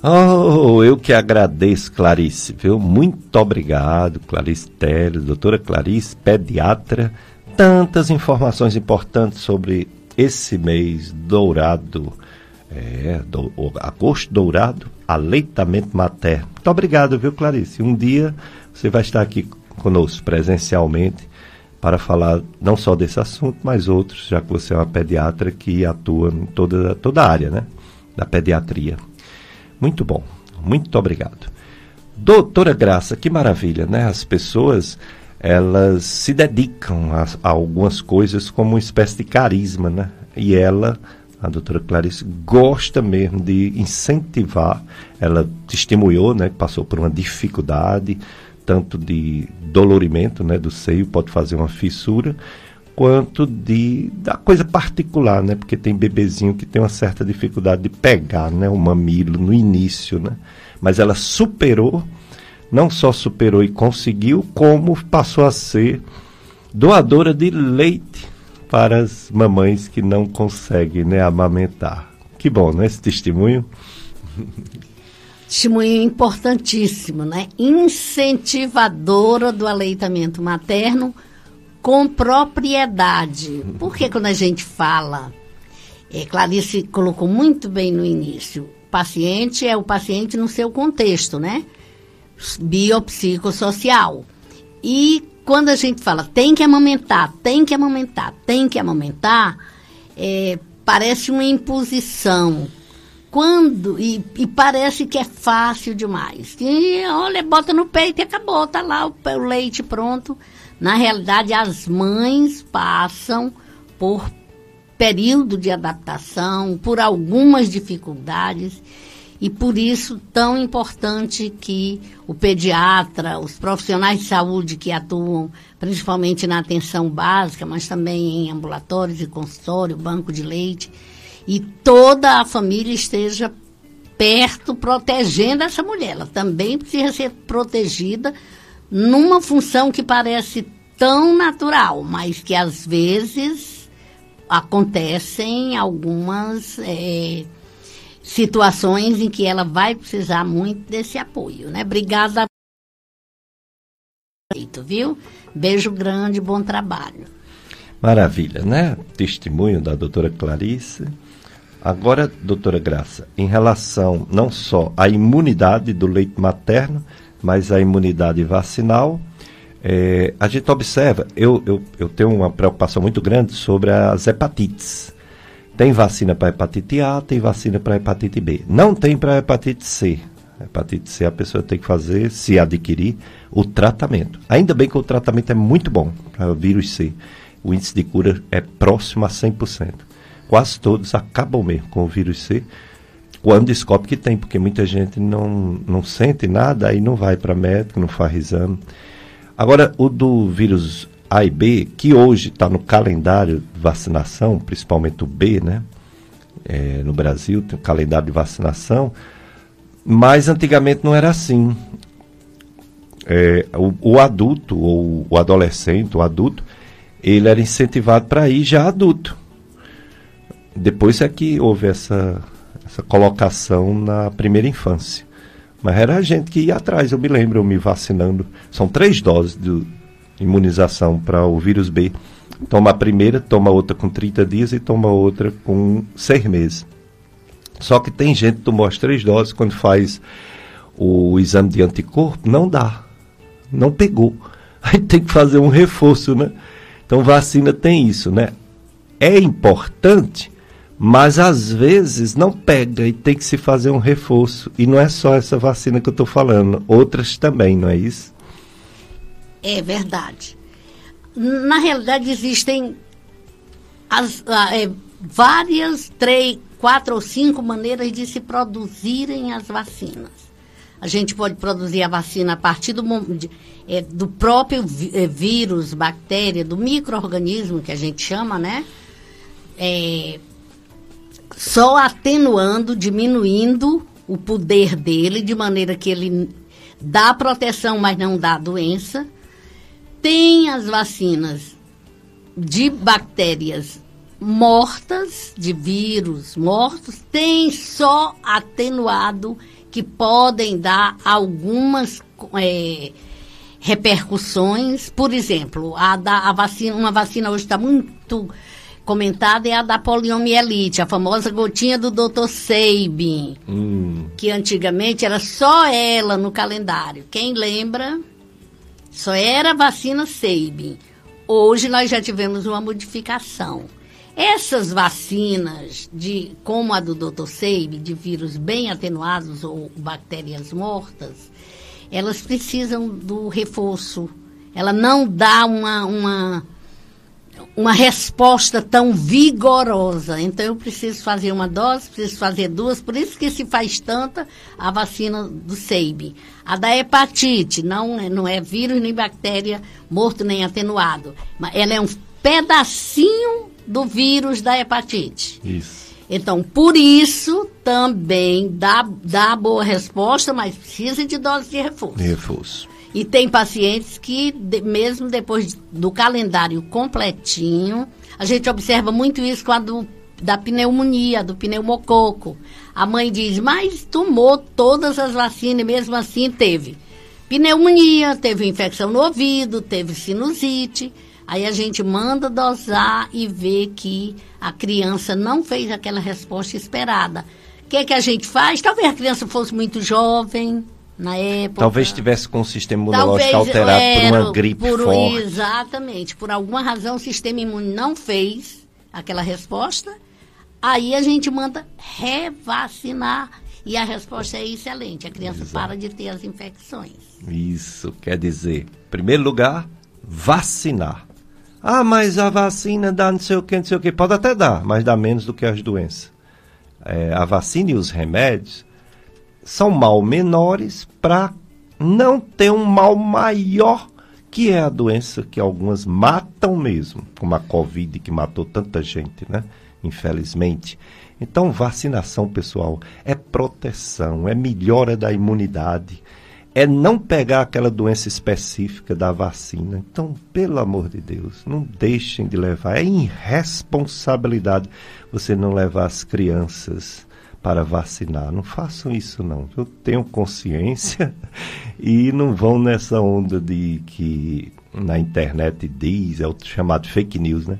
Oh, eu que agradeço, Clarice, viu? Muito obrigado, Clarice Teles, doutora Clarice, pediatra. Tantas informações importantes sobre esse mês dourado, agosto dourado, aleitamento materno. Muito obrigado, viu, Clarice? Um dia você vai estar aqui conosco presencialmente para falar não só desse assunto, mas outros, já que você é uma pediatra que atua em toda a área, né, da pediatria. Muito bom, muito obrigado. Doutora Graça, que maravilha, né? As pessoas, elas se dedicam a algumas coisas como uma espécie de carisma, né? E ela, a doutora Clarice, gosta mesmo de incentivar. Ela testemunhou, né, que passou por uma dificuldade, tanto de dolorimento, né, do seio, pode fazer uma fissura, quanto da coisa particular, né, porque tem bebezinho que tem uma certa dificuldade de pegar, né, o mamilo no início, né, mas ela superou, não só superou e conseguiu, como passou a ser doadora de leite para as mamães que não conseguem, né, amamentar. Que bom, né, esse testemunho? Testemunho importantíssimo, né? Incentivadora do aleitamento materno com propriedade. Porque quando a gente fala, Clarice colocou muito bem no início, paciente é o paciente no seu contexto, né? Biopsicossocial. E quando a gente fala tem que amamentar, parece uma imposição. E parece que é fácil demais. E olha, bota no peito e acabou, tá lá o leite pronto. Na realidade, as mães passam por período de adaptação, por algumas dificuldades, e por isso tão importante que o pediatra, os profissionais de saúde que atuam principalmente na atenção básica, mas também em ambulatórios e consultório, banco de leite, e toda a família esteja perto, protegendo essa mulher. Ela também precisa ser protegida numa função que parece tão natural, mas que às vezes acontecem algumas situações em que ela vai precisar muito desse apoio, né? Obrigada, viu? Beijo grande, bom trabalho. Maravilha, né? Testemunho da doutora Clarice. Agora, doutora Graça, em relação não só à imunidade do leite materno, mas à imunidade vacinal, a gente observa, eu tenho uma preocupação muito grande sobre as hepatites. Tem vacina para hepatite A, tem vacina para hepatite B. Não tem para hepatite C. Hepatite C a pessoa tem que fazer, se adquirir, o tratamento. Ainda bem que o tratamento é muito bom para o vírus C. O índice de cura é próximo a 100%. Quase todos acabam mesmo com o vírus C. Quando descobre que tem, porque muita gente não sente nada, aí não vai para médico, não faz exame. Agora, o do vírus A e B, que hoje está no calendário de vacinação, principalmente o B, né? No Brasil tem um calendário de vacinação, mas antigamente não era assim. O adulto, ou o adolescente, o adulto, ele era incentivado para ir já adulto. Depois é que houve essa colocação na primeira infância. Mas era a gente que ia atrás, eu me lembro, eu me vacinando. São 3 doses de imunização para o vírus B. Toma a primeira, toma outra com 30 dias e toma outra com 6 meses. Só que tem gente que tomou as 3 doses, quando faz o exame de anticorpo, não dá. Não pegou. Aí tem que fazer um reforço, né? Então vacina tem isso, né? É importante, mas às vezes não pega e tem que se fazer um reforço. E não é só essa vacina que eu estou falando, outras também, não é isso? É verdade. Na realidade existem várias, 3, 4 ou 5 maneiras de se produzirem as vacinas. A gente pode produzir a vacina a partir do próprio vírus, bactéria, do micro-organismo que a gente chama, né? Só atenuando, diminuindo o poder dele, de maneira que ele dá proteção, mas não dá doença. Tem as vacinas de bactérias mortas, de vírus mortos, tem só atenuado, que podem dar algumas repercussões. Por exemplo, uma vacina hoje está muito comentada, é a da poliomielite, a famosa gotinha do Dr. Sabin, que antigamente era só ela no calendário. Quem lembra? Só era vacina Sabin. Hoje nós já tivemos uma modificação. Essas vacinas, como a do Dr. Sabin, de vírus bem atenuados ou bactérias mortas, elas precisam do reforço. Ela não dá uma resposta tão vigorosa. Então, eu preciso fazer uma dose, preciso fazer 2, por isso que se faz tanta a vacina do Sabin. A da hepatite não é vírus nem bactéria morto nem atenuado, mas ela é um pedacinho do vírus da hepatite. Isso. Então, por isso, também dá boa resposta, mas precisa de dose de reforço. E tem pacientes que, mesmo depois do calendário completinho, a gente observa muito isso com a da pneumonia, do pneumococo. A mãe diz, mas tomou todas as vacinas e mesmo assim teve pneumonia, teve infecção no ouvido, teve sinusite. Aí a gente manda dosar e vê que a criança não fez aquela resposta esperada. O que a gente faz? Talvez a criança fosse muito jovem na época. Talvez estivesse com o sistema imunológico alterado por uma gripe forte. Exatamente. Por alguma razão o sistema imune não fez aquela resposta. Aí a gente manda revacinar. E a resposta é excelente. A criança para de ter as infecções. Isso quer dizer, em primeiro lugar, vacinar. Ah, mas a vacina dá não sei o que. Pode até dar, mas dá menos do que as doenças. A vacina e os remédios são mal menores para não ter um mal maior, que é a doença que algumas matam mesmo, como a Covid, que matou tanta gente, né? Infelizmente. Então, vacinação, pessoal, é proteção, é melhora da imunidade, é não pegar aquela doença específica da vacina. Então, pelo amor de Deus, não deixem de levar. É irresponsabilidade você não levar as crianças para vacinar. Não façam isso, não. Eu tenho consciência e não vão nessa onda de que na internet diz, é o chamado fake news, né?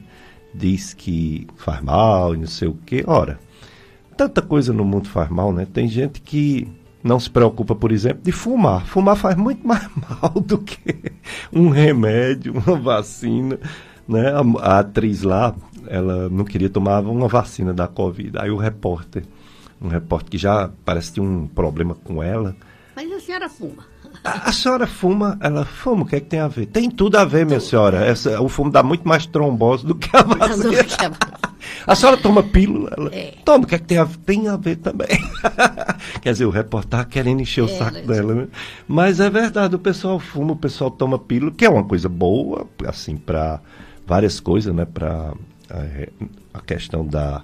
Diz que faz mal e não sei o quê. Ora, tanta coisa no mundo faz mal, né? Tem gente que não se preocupa, por exemplo, de fumar. Fumar faz muito mais mal do que um remédio, uma vacina, né? A atriz lá, ela não queria tomar uma vacina da Covid. Aí um repórter que já parece que tinha um problema com ela. Mas a senhora fuma. A senhora fuma? Ela fuma, o que é que tem a ver? Tem tudo a ver, minha senhora. O fumo dá muito mais trombose do que a vacina. A senhora toma pílula? Ela toma, o que é que tem a ver? Tem a ver também. Quer dizer, o repórter estava querendo encher o saco dela, né? Mas é verdade, o pessoal fuma, o pessoal toma pílula, que é uma coisa boa, assim, para várias coisas, né? Para a questão da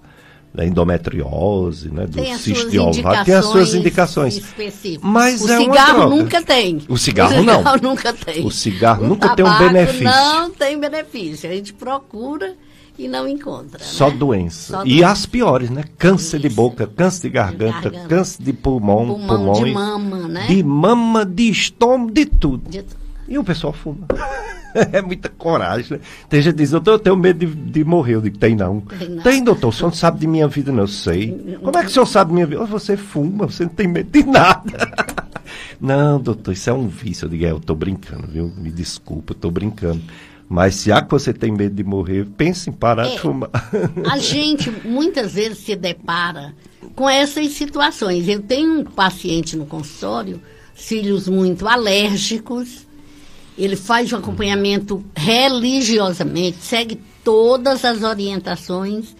endometriose, né? Do cisto de ovário. Tem as suas indicações específicas. Mas o cigarro nunca tem. O cigarro não. Nunca tem. O cigarro nunca tem um benefício. Não tem benefício. A gente procura e não encontra. Só né? doença. E as piores, né? Câncer de boca, câncer de garganta, câncer de pulmão de mama, né? De mama, de estômago, de tudo. E o pessoal fuma. É muita coragem, né? Tem gente que diz, doutor, eu tenho medo de morrer. Eu digo, tem não. Tem, doutor, o senhor não sabe de minha vida, não. Eu sei. Como é que o senhor sabe de minha vida? Você fuma, você não tem medo de nada. Não, doutor, isso é um vício. Eu digo, eu estou brincando, viu? Me desculpa, eu estou brincando. Mas se há que você tem medo de morrer, pense em parar de fumar. A gente muitas vezes se depara com essas situações. Eu tenho um paciente no consultório, filhos muito alérgicos, ele faz um acompanhamento religiosamente, segue todas as orientações,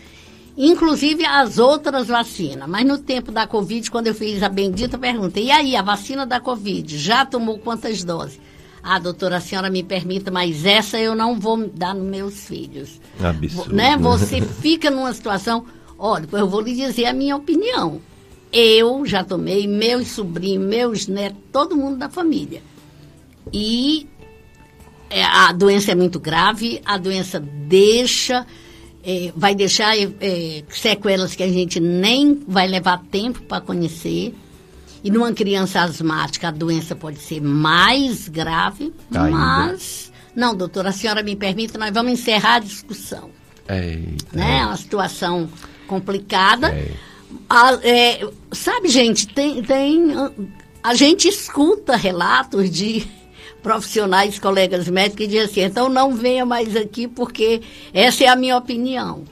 inclusive as outras vacinas. Mas no tempo da Covid, quando eu fiz a bendita pergunta, e aí, a vacina da Covid, já tomou quantas doses? Ah, doutora, a senhora me permita, mas essa eu não vou dar nos meus filhos. Absurdo. Né? Você fica numa situação... Olha, eu vou lhe dizer a minha opinião. Eu já tomei, meus sobrinhos, meus netos, todo mundo da família. E a doença é muito grave, a doença vai deixar sequelas que a gente nem vai levar tempo para conhecer. E numa criança asmática, a doença pode ser mais grave, mas... Não, doutora, a senhora me permite, nós vamos encerrar a discussão. Né? É uma situação complicada. Sabe, gente, a gente escuta relatos de profissionais, colegas médicos, que dizem assim, então não venha mais aqui porque essa é a minha opinião.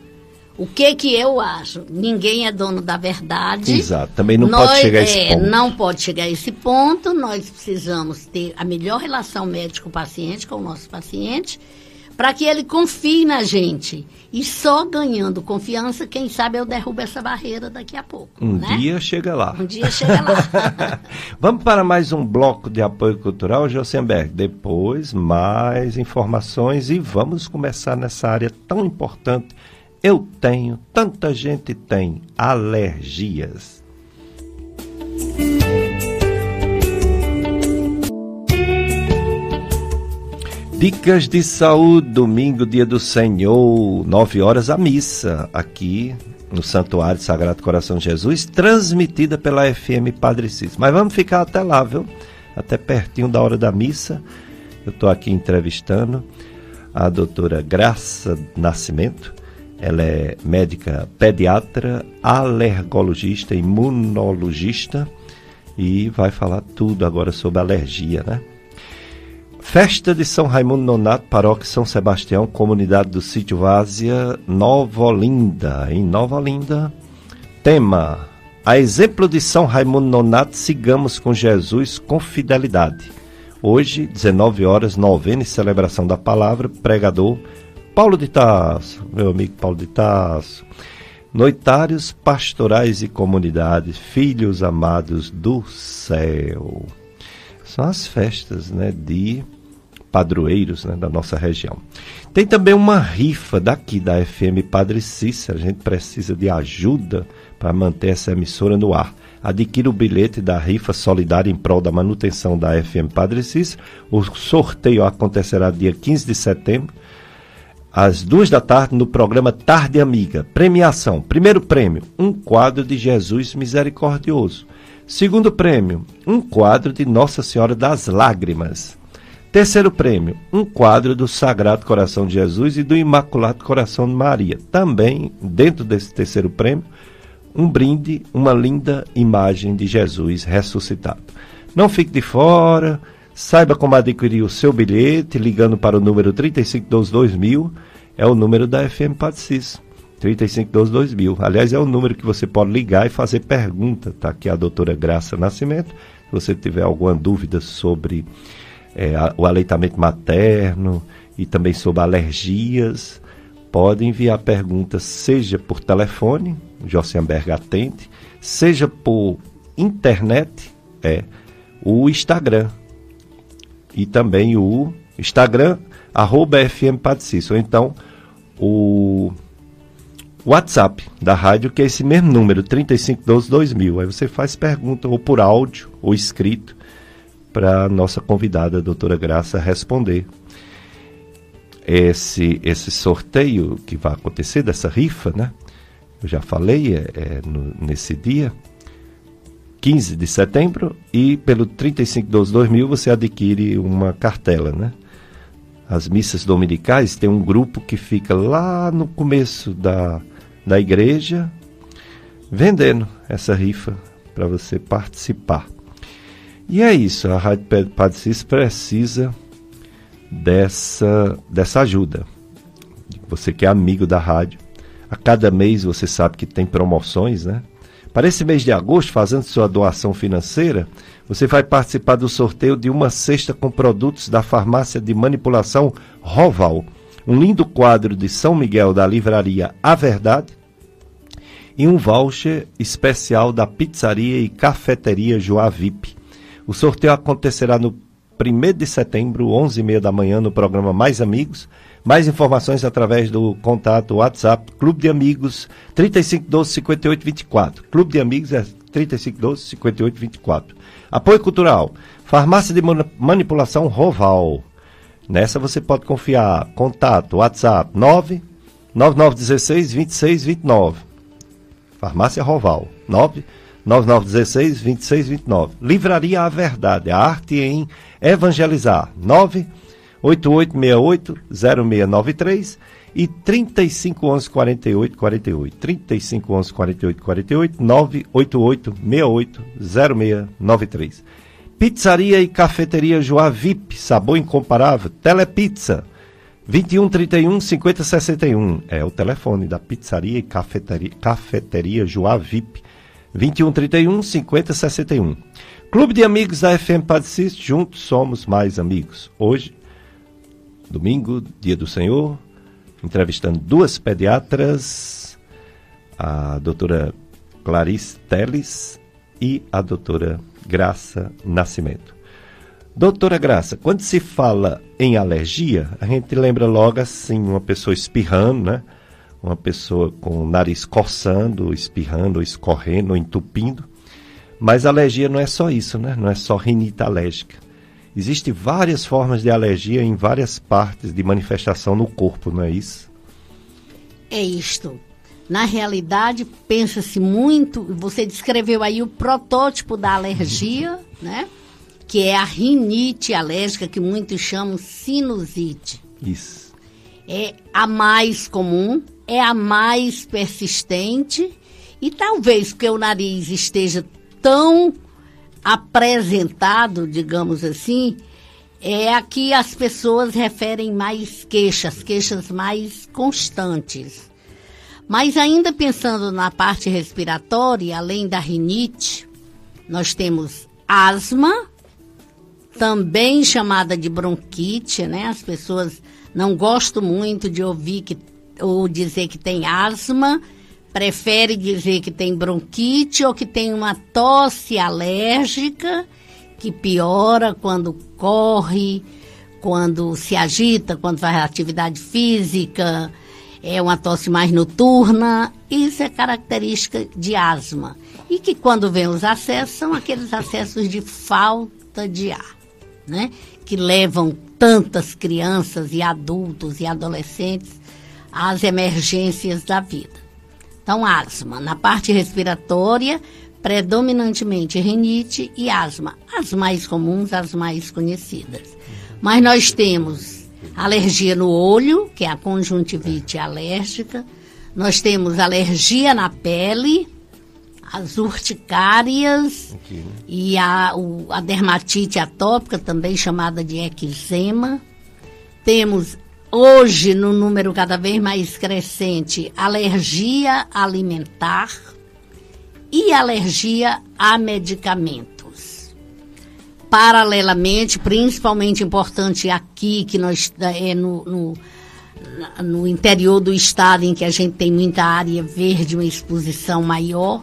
O que eu acho? Ninguém é dono da verdade. Exato, também não pode chegar a esse ponto. Não pode chegar a esse ponto. Nós precisamos ter a melhor relação médico-paciente com o nosso paciente, para que ele confie na gente. E só ganhando confiança, quem sabe eu derrubo essa barreira daqui a pouco. Um dia chega lá. Um dia chega lá. Vamos para mais um bloco de apoio cultural, Josenberg. Depois, mais informações e vamos começar nessa área tão importante. Eu tenho, tanta gente tem alergias. Dicas de saúde, domingo, dia do Senhor, 9 horas a missa, aqui no Santuário Sagrado Coração de Jesus, transmitida pela FM Padre Cícero. Mas vamos ficar até lá, viu? Até pertinho da hora da missa. Eu estou aqui entrevistando a doutora Graça Nascimento. Ela é médica pediatra, alergologista, imunologista e vai falar tudo agora sobre alergia, né? Festa de São Raimundo Nonato, Paróquia São Sebastião, comunidade do Sítio Várzea, Nova Olinda. Em Nova Olinda, tema: a exemplo de São Raimundo Nonato, sigamos com Jesus com fidelidade. Hoje, 19 horas, novena e celebração da palavra, pregador Paulo de Tarso, meu amigo Paulo de Tarso. Noitários, pastorais e comunidades, filhos amados do céu. São as festas, né, de padroeiros, né, da nossa região. Tem também uma rifa daqui da FM Padre Cícero. A gente precisa de ajuda para manter essa emissora no ar. Adquira o bilhete da rifa solidária em prol da manutenção da FM Padre Cícero. O sorteio acontecerá dia 15 de setembro. Às 14h, no programa Tarde Amiga. Premiação: primeiro prêmio, um quadro de Jesus Misericordioso. Segundo prêmio, um quadro de Nossa Senhora das Lágrimas. Terceiro prêmio, um quadro do Sagrado Coração de Jesus e do Imaculado Coração de Maria. Também, dentro desse terceiro prêmio, um brinde, uma linda imagem de Jesus ressuscitado. Não fique de fora. Saiba como adquirir o seu bilhete ligando para o número 3512-2000, é o número da FM Padre Cícero, 3512-2000. Aliás, é o número que você pode ligar e fazer pergunta. Está aqui a doutora Graça Nascimento. Se você tiver alguma dúvida sobre o aleitamento materno e também sobre alergias, pode enviar perguntas, seja por telefone, o Josenberg atende, seja por internet, o Instagram. E também o Instagram, @FM Padre Cícero. Ou então, o WhatsApp da rádio, que é esse mesmo número, 3512-2000. Aí você faz pergunta ou por áudio ou escrito para a nossa convidada, a doutora Graça, responder. Esse sorteio que vai acontecer, dessa rifa, né? Eu já falei, nesse dia, 15 de setembro, e pelo 3512-2000 você adquire uma cartela, né? As missas dominicais tem um grupo que fica lá no começo da igreja vendendo essa rifa para você participar. E é isso, a Rádio Padre Cícero precisa dessa ajuda. Você que é amigo da rádio, a cada mês você sabe que tem promoções, né? Para esse mês de agosto, fazendo sua doação financeira, você vai participar do sorteio de uma cesta com produtos da farmácia de manipulação Roval, um lindo quadro de São Miguel da livraria A Verdade e um voucher especial da pizzaria e cafeteria Joá VIP. O sorteio acontecerá no 1º de setembro, 11h30 da manhã, no programa Mais Amigos. Mais informações através do contato WhatsApp, Clube de Amigos 3512-5824. Clube de Amigos é 3512-5824. Apoio Cultural, Farmácia de Manipulação Roval. Nessa você pode confiar. Contato WhatsApp 99916-2629. Farmácia Roval 99916-2629. Livraria A Verdade, a arte em evangelizar 98868-0693 e 3511-4848, 3511-4848, 988-68-0693. Pizzaria e cafeteria Joá VIP, sabor incomparável. Telepizza 2131-5061 é o telefone da pizzaria e cafeteria Joá VIP, 2131-5061. Clube de Amigos da FM Padre Cícero, juntos somos mais amigos. Hoje, domingo, dia do Senhor, entrevistando duas pediatras, a doutora Clarice Teles e a doutora Graça Nascimento. Doutora Graça, quando se fala em alergia, a gente lembra logo assim, uma pessoa espirrando, né? Uma pessoa com o nariz coçando, espirrando, escorrendo, entupindo. Mas a alergia não é só isso, né? Não é só rinite alérgica. Existem várias formas de alergia em várias partes de manifestação no corpo, não é isso? É isto. Na realidade, pensa-se muito, você descreveu aí o protótipo da alergia, né? Que é a rinite alérgica, que muitos chamam sinusite. Isso. É a mais comum, é a mais persistente, e talvez porque o nariz esteja tão apresentado, digamos assim, é a que as pessoas referem mais queixas mais constantes. Mas ainda pensando na parte respiratória, além da rinite, nós temos asma, também chamada de bronquite, né? As pessoas não gostam muito de ouvir ou dizer que tem asma, prefere dizer que tem bronquite ou que tem uma tosse alérgica, que piora quando corre, quando se agita, quando faz atividade física, é uma tosse mais noturna. Isso é característica de asma. E que quando vem os acessos, são aqueles acessos de falta de ar, né? Que levam tantas crianças e adultos e adolescentes às emergências da vida. Então, asma. Na parte respiratória, predominantemente rinite e asma. As mais comuns, as mais conhecidas. Mas nós temos alergia no olho, que é a conjuntivite alérgica. Nós temos alergia na pele, as urticárias e a dermatite atópica, também chamada de eczema. Temos hoje, no número cada vez mais crescente, alergia alimentar e alergia a medicamentos. Paralelamente, principalmente importante aqui, que nós no interior do estado, em que a gente tem muita área verde, uma exposição maior,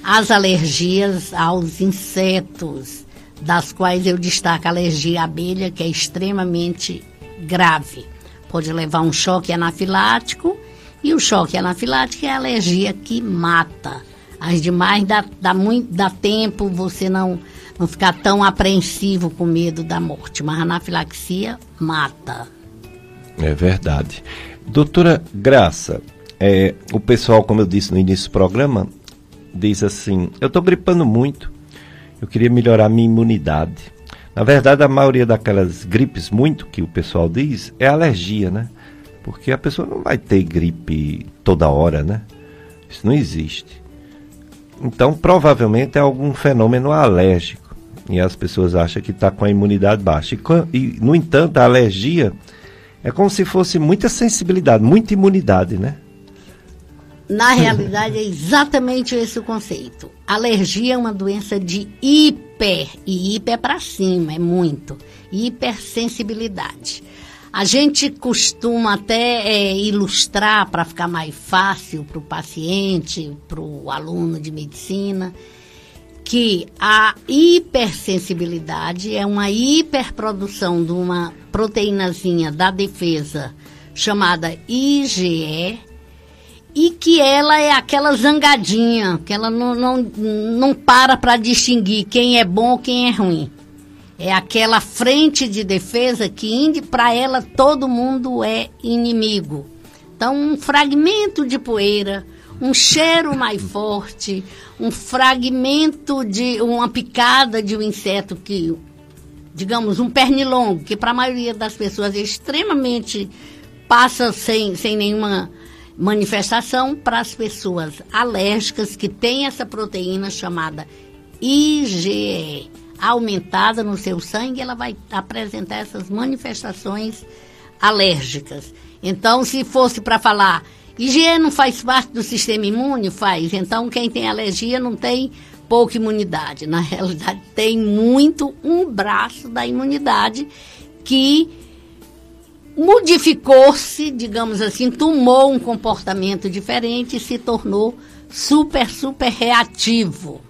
as alergias aos insetos, das quais eu destaco a alergia à abelha, que é extremamente grave. Pode levar um choque anafilático, e o choque anafilático é a alergia que mata. As demais dá tempo você não ficar tão apreensivo com medo da morte, mas a anafilaxia mata. É verdade. Doutora Graça, o pessoal, como eu disse no início do programa, diz assim: eu estou gripando muito, eu queria melhorar minha imunidade. Na verdade, a maioria daquelas gripes, muito que o pessoal diz, é alergia, né? Porque a pessoa não vai ter gripe toda hora, né? Isso não existe. Então, provavelmente é algum fenômeno alérgico. E as pessoas acham que está com a imunidade baixa. E, no entanto, a alergia é como se fosse muita sensibilidade, muita imunidade, né? Na realidade, é exatamente esse o conceito. Alergia é uma doença de hiper, e hiper é para cima, é muito, hipersensibilidade. A gente costuma até ilustrar, para ficar mais fácil para o paciente, para o aluno de medicina, que a hipersensibilidade é uma hiperprodução de uma proteínazinha da defesa chamada IgE, e que ela é aquela zangadinha, que ela não para distinguir quem é bom ou quem é ruim. É aquela frente de defesa que para ela todo mundo é inimigo. Então, um fragmento de poeira, um cheiro mais forte, um fragmento de uma picada de um inseto que, digamos, um pernilongo, que para a maioria das pessoas é extremamente passa sem nenhuma manifestação, para as pessoas alérgicas que têm essa proteína chamada IgE aumentada no seu sangue, ela vai apresentar essas manifestações alérgicas. Então, se fosse para falar, IgE não faz parte do sistema imune? Faz. Então, quem tem alergia não tem pouca imunidade. Na realidade, tem muito um braço da imunidade que modificou-se, digamos assim, tomou um comportamento diferente e se tornou super reativo.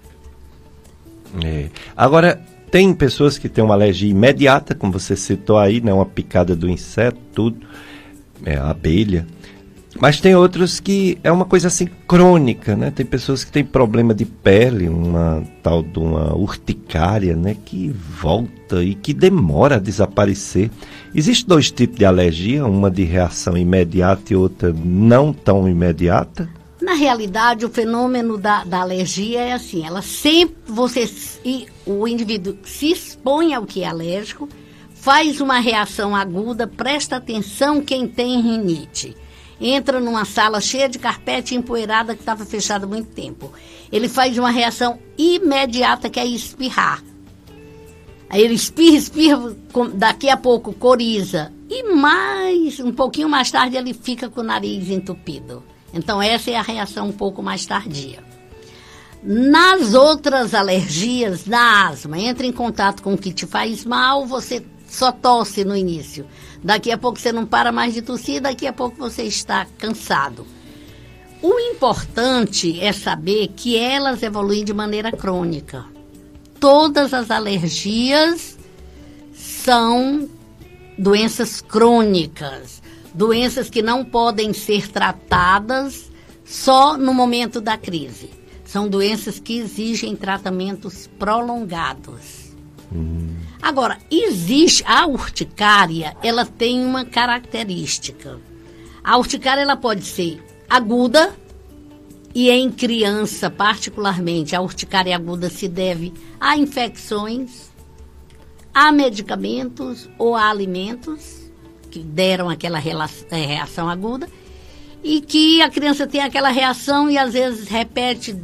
Agora, tem pessoas que têm uma alergia imediata, como você citou aí, né, uma picada do inseto, tudo, a abelha. Mas tem outros que é uma coisa assim crônica, né? Tem pessoas que têm problema de pele, uma tal de uma urticária, né? Que volta e que demora a desaparecer. Existem dois tipos de alergia, uma de reação imediata e outra não tão imediata? Na realidade, o fenômeno da alergia é assim, ela sempre, o indivíduo se expõe ao que é alérgico, faz uma reação aguda, presta atenção quem tem rinite. Entra numa sala cheia de carpete empoeirada que estava fechada há muito tempo. Ele faz uma reação imediata, que é espirrar. Aí ele espirra, daqui a pouco coriza. E um pouquinho mais tarde, ele fica com o nariz entupido. Então, essa é a reação um pouco mais tardia. Nas outras alergias, na asma, entra em contato com o que te faz mal, você só tosse no início. Daqui a pouco você não para mais de tossir, daqui a pouco você está cansado. O importante é saber que elas evoluem de maneira crônica. Todas as alergias são doenças crônicas, doenças que não podem ser tratadas só no momento da crise. São doenças que exigem tratamentos prolongados. Agora, existe a urticária, ela tem uma característica. A urticária ela pode ser aguda, e em criança, particularmente, a urticária aguda se deve a infecções, a medicamentos ou a alimentos que deram aquela reação aguda, e que a criança tem aquela reação e às vezes repete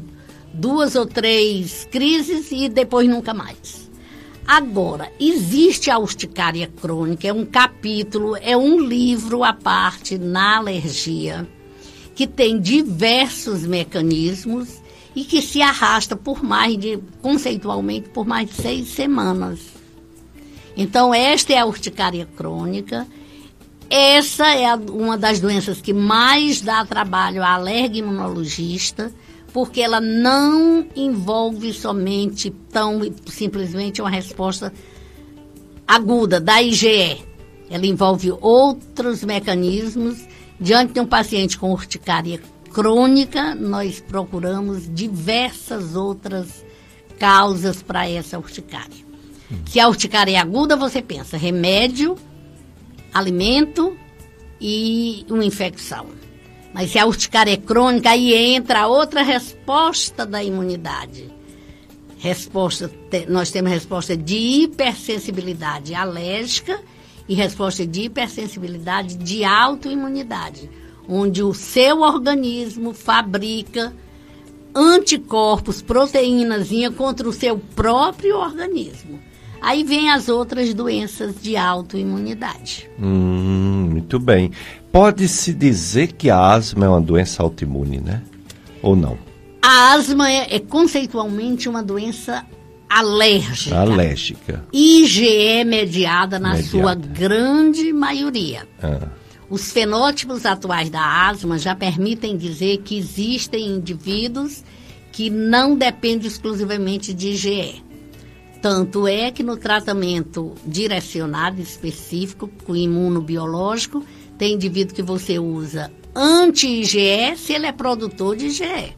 2 ou 3 crises e depois nunca mais. Agora, existe a urticária crônica, é um capítulo, é um livro à parte na alergia, que tem diversos mecanismos e que se arrasta conceitualmente, por mais de 6 semanas. Então, esta é a urticária crônica. essa é uma das doenças que mais dá trabalho à alergo-imunologista, porque ela não envolve somente, tão simplesmente, uma resposta aguda da IgE. Ela envolve outros mecanismos. Diante de um paciente com urticária crônica, nós procuramos diversas outras causas para essa urticária. Se a urticária é aguda, você pensa remédio, alimento e uma infecção. Mas se a urticária é crônica, aí entra outra resposta da imunidade. Nós temos resposta de hipersensibilidade alérgica e resposta de hipersensibilidade de autoimunidade, onde o seu organismo fabrica anticorpos, proteínazinha contra o seu próprio organismo. Aí vem as outras doenças de autoimunidade. Muito bem. Pode-se dizer que a asma é uma doença autoimune, né? Ou não? A asma é conceitualmente uma doença alérgica. Alérgica. IgE mediada na sua grande maioria. Os fenótipos atuais da asma já permitem dizer que existem indivíduos que não dependem exclusivamente de IgE. Tanto é que no tratamento direcionado específico, com imunobiológico, tem indivíduo que você usa anti-IgE se ele é produtor de IgE.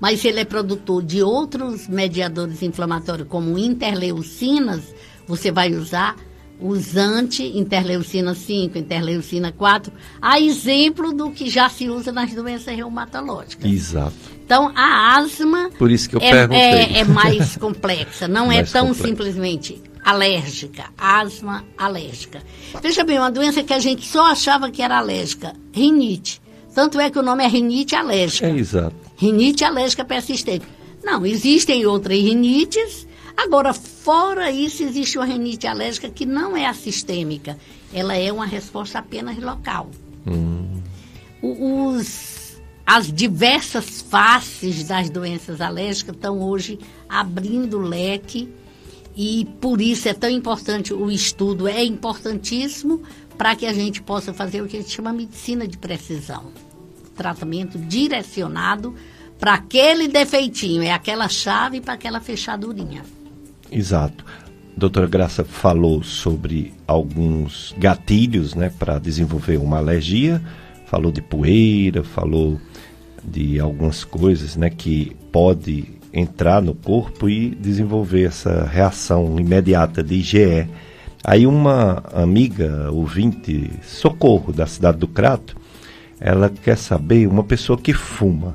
Mas se ele é produtor de outros mediadores inflamatórios, como interleucinas, você vai usar os anti-interleucina 5, interleucina 4, a exemplo do que já se usa nas doenças reumatológicas. Exato. Então, a asma por isso que eu perguntei. É mais complexa, não mais é tão complexa. Simplesmente alérgica, asma alérgica. Veja bem, uma doença que a gente só achava que era alérgica, rinite. Tanto é que o nome é rinite alérgica. Exato. Rinite alérgica persistente. Não, existem outras rinites. Agora, fora isso, existe uma rinite alérgica que não é a sistêmica. Ela é uma resposta apenas local. As diversas faces das doenças alérgicas estão hoje abrindo leque e por isso é tão importante o estudo. É importantíssimo para que a gente possa fazer o que a gente chama de medicina de precisão. Tratamento direcionado para aquele defeitinho, é aquela chave para aquela fechadurinha. Exato. Doutora Graça falou sobre alguns gatilhos, né, para desenvolver uma alergia, falou de poeira, falou de algumas coisas, né, que pode entrar no corpo e desenvolver essa reação imediata de IgE. Aí uma amiga, ouvinte, Socorro, da cidade do Crato, ela quer saber, uma pessoa que fuma,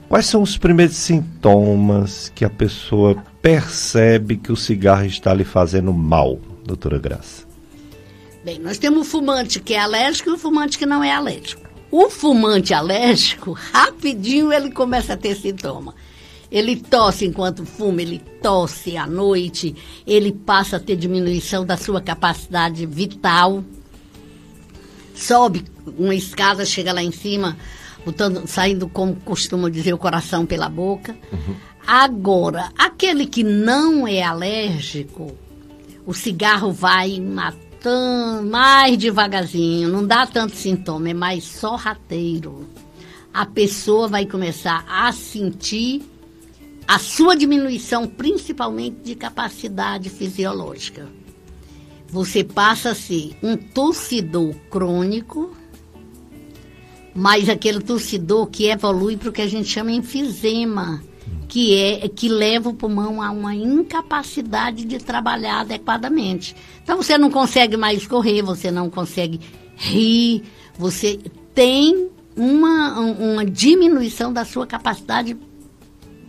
quais são os primeiros sintomas que a pessoa percebe que o cigarro está lhe fazendo mal, doutora Graça? Bem, nós temos o fumante que é alérgico e o fumante que não é alérgico. O fumante alérgico, rapidinho ele começa a ter sintoma. Ele tosse enquanto fuma, ele tosse à noite, ele passa a ter diminuição da sua capacidade vital. Sobe uma escada, chega lá em cima, saindo, como costuma dizer, o coração pela boca. Agora, aquele que não é alérgico, o cigarro vai matando mais devagarzinho, não dá tanto sintoma, é mais sorrateiro. A pessoa vai começar a sentir a sua diminuição, principalmente de capacidade fisiológica. Você passa a ser um tossidor crônico, mas aquele tossidor que evolui para o que a gente chama enfisema, que leva o pulmão a uma incapacidade de trabalhar adequadamente. Então você não consegue mais correr, você não consegue rir, você tem uma diminuição da sua capacidade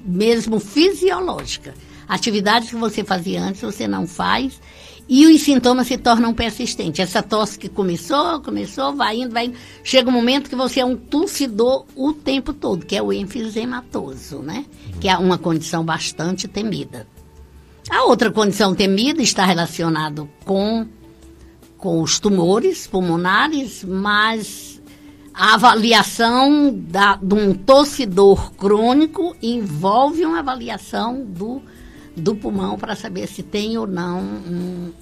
mesmo fisiológica. Atividades que você fazia antes, você não faz, e os sintomas se tornam persistentes. Essa tosse que começou, vai indo. Chega um momento que você é um tossidor o tempo todo, que é o enfisematoso, né? Que é uma condição bastante temida. A outra condição temida está relacionada com os tumores pulmonares, mas a avaliação de um tossidor crônico envolve uma avaliação do pulmão para saber se tem ou não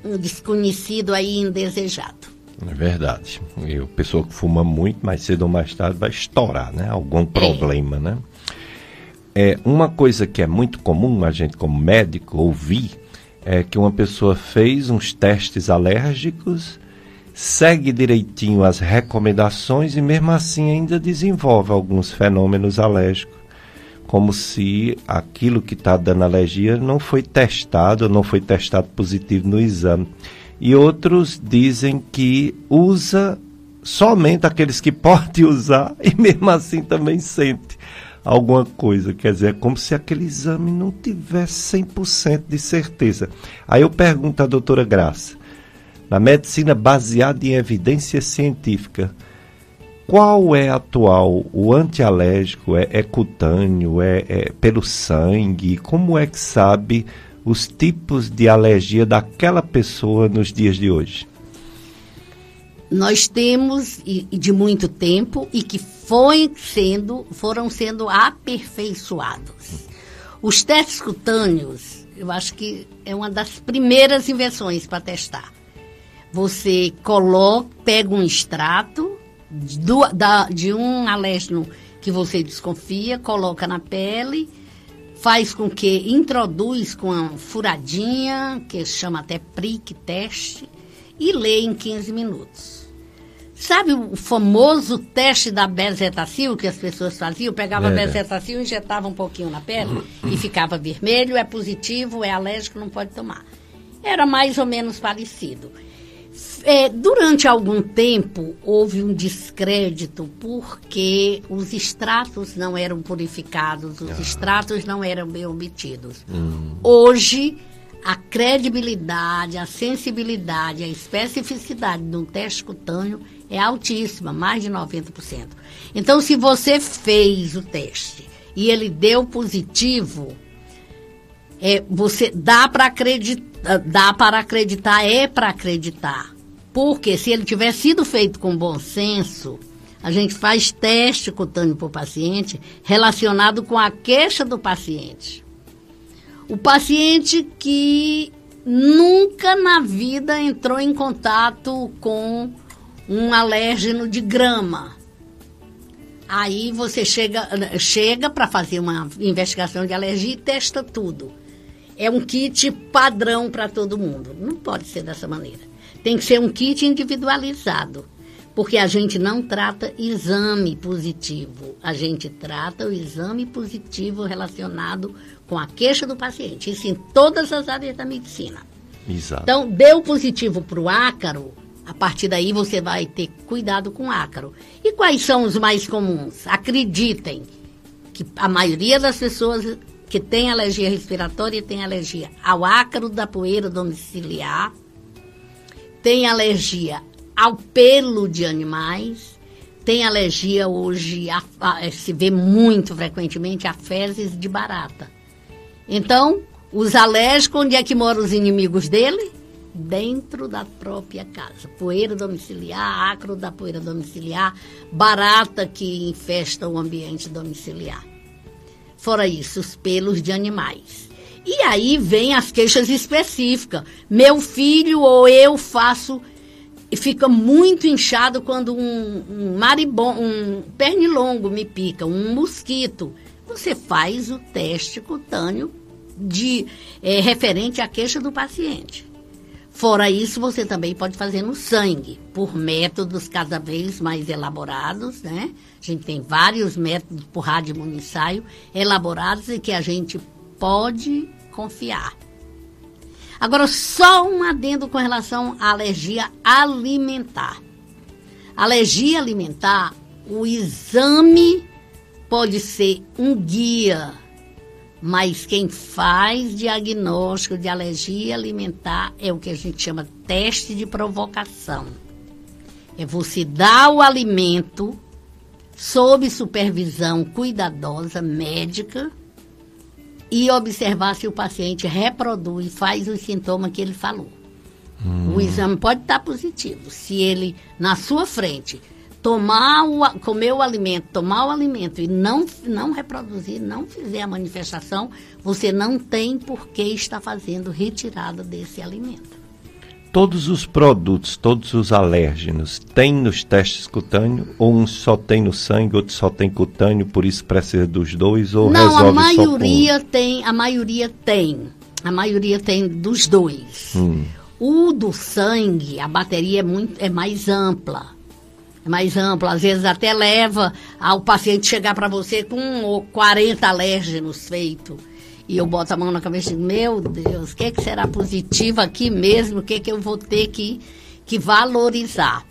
um desconhecido aí indesejado. É verdade. E a pessoa que fuma muito, mais cedo ou mais tarde, vai estourar, né? Algum problema, né? Uma coisa que é muito comum a gente, como médico, ouvir, é que uma pessoa fez uns testes alérgicos, segue direitinho as recomendações e mesmo assim ainda desenvolve alguns fenômenos alérgicos, como se aquilo que está dando alergia não foi testado positivo no exame. E outros dizem que usa somente aqueles que pode usar e mesmo assim também sente alguma coisa. Quer dizer, é como se aquele exame não tivesse 100% de certeza. Aí eu pergunto à doutora Graça, na medicina baseada em evidência científica, qual é atual? O antialérgico é cutâneo, é pelo sangue? Como é que sabe os tipos de alergia daquela pessoa nos dias de hoje? Nós temos, e de muito tempo, e que foram sendo aperfeiçoados. Os testes cutâneos, eu acho que é uma das primeiras invenções para testar. Você pega um extrato de um alérgeno que você desconfia, coloca na pele, faz com que introduz com uma furadinha, que chama até prick teste, e lê em 15 minutos. Sabe o famoso teste da bezetacil que as pessoas faziam? Pegava a bezetacil, injetava um pouquinho na pele e ficava vermelho, é positivo, é alérgico, não pode tomar. Era mais ou menos parecido. Durante algum tempo, houve um descrédito porque os extratos não eram purificados, os extratos não eram bem obtidos. Hoje, a credibilidade, a sensibilidade, a especificidade de um teste cutâneo é altíssima, mais de 90%. Então, se você fez o teste e ele deu positivo, você dá para acreditar. Porque se ele tiver sido feito com bom senso, a gente faz teste cutâneo para o paciente relacionado com a queixa do paciente. O paciente que nunca na vida entrou em contato com um alérgeno de grama. Aí você chega para fazer uma investigação de alergia e testa tudo. É um kit padrão para todo mundo. Não pode ser dessa maneira. Tem que ser um kit individualizado, porque a gente não trata exame positivo. A gente trata o exame positivo relacionado com a queixa do paciente. Isso em todas as áreas da medicina. Exato. Então, deu positivo para o ácaro, a partir daí você vai ter cuidado com o ácaro. E quais são os mais comuns? Acreditem que a maioria das pessoas que tem alergia respiratória tem alergia ao ácaro da poeira domiciliar, tem alergia ao pelo de animais, tem alergia hoje, se vê muito frequentemente, a fezes de barata. Então, os alérgicos, onde é que moram os inimigos dele? Dentro da própria casa. Poeira domiciliar, ácaro da poeira domiciliar, barata que infesta o ambiente domiciliar. Fora isso, os pelos de animais. E aí vem as queixas específicas. Meu filho ou eu faço e fica muito inchado quando um pernilongo me pica, um mosquito. Você faz o teste cutâneo referente à queixa do paciente. Fora isso, você também pode fazer no sangue, por métodos cada vez mais elaborados, né? A gente tem vários métodos por radioimunensaio elaborados e que a gente pode confiar. Agora, só um adendo com relação à alergia alimentar. Alergia alimentar, o exame pode ser um guia, mas quem faz diagnóstico de alergia alimentar é o que a gente chama de teste de provocação. É você dar o alimento sob supervisão cuidadosa, médica, e observar se o paciente reproduz, faz os sintomas que ele falou. O exame pode estar positivo. Se ele, na sua frente, comer o alimento, tomar o alimento e não reproduzir, não fizer a manifestação, você não tem por que estar fazendo retirada desse alimento. Todos os produtos, todos os alérgenos, tem nos testes cutâneos? Ou um só tem no sangue, outro só tem cutâneo, por isso precisa dos dois? Ou não, resolve a maioria só com... tem, a maioria tem dos dois. O do sangue, a bateria é mais ampla. É mais ampla, às vezes até leva ao paciente chegar para você com 40 alérgenos feitos. E eu boto a mão na cabeça e digo, meu Deus, o que será positivo aqui mesmo? O que eu vou ter que valorizar?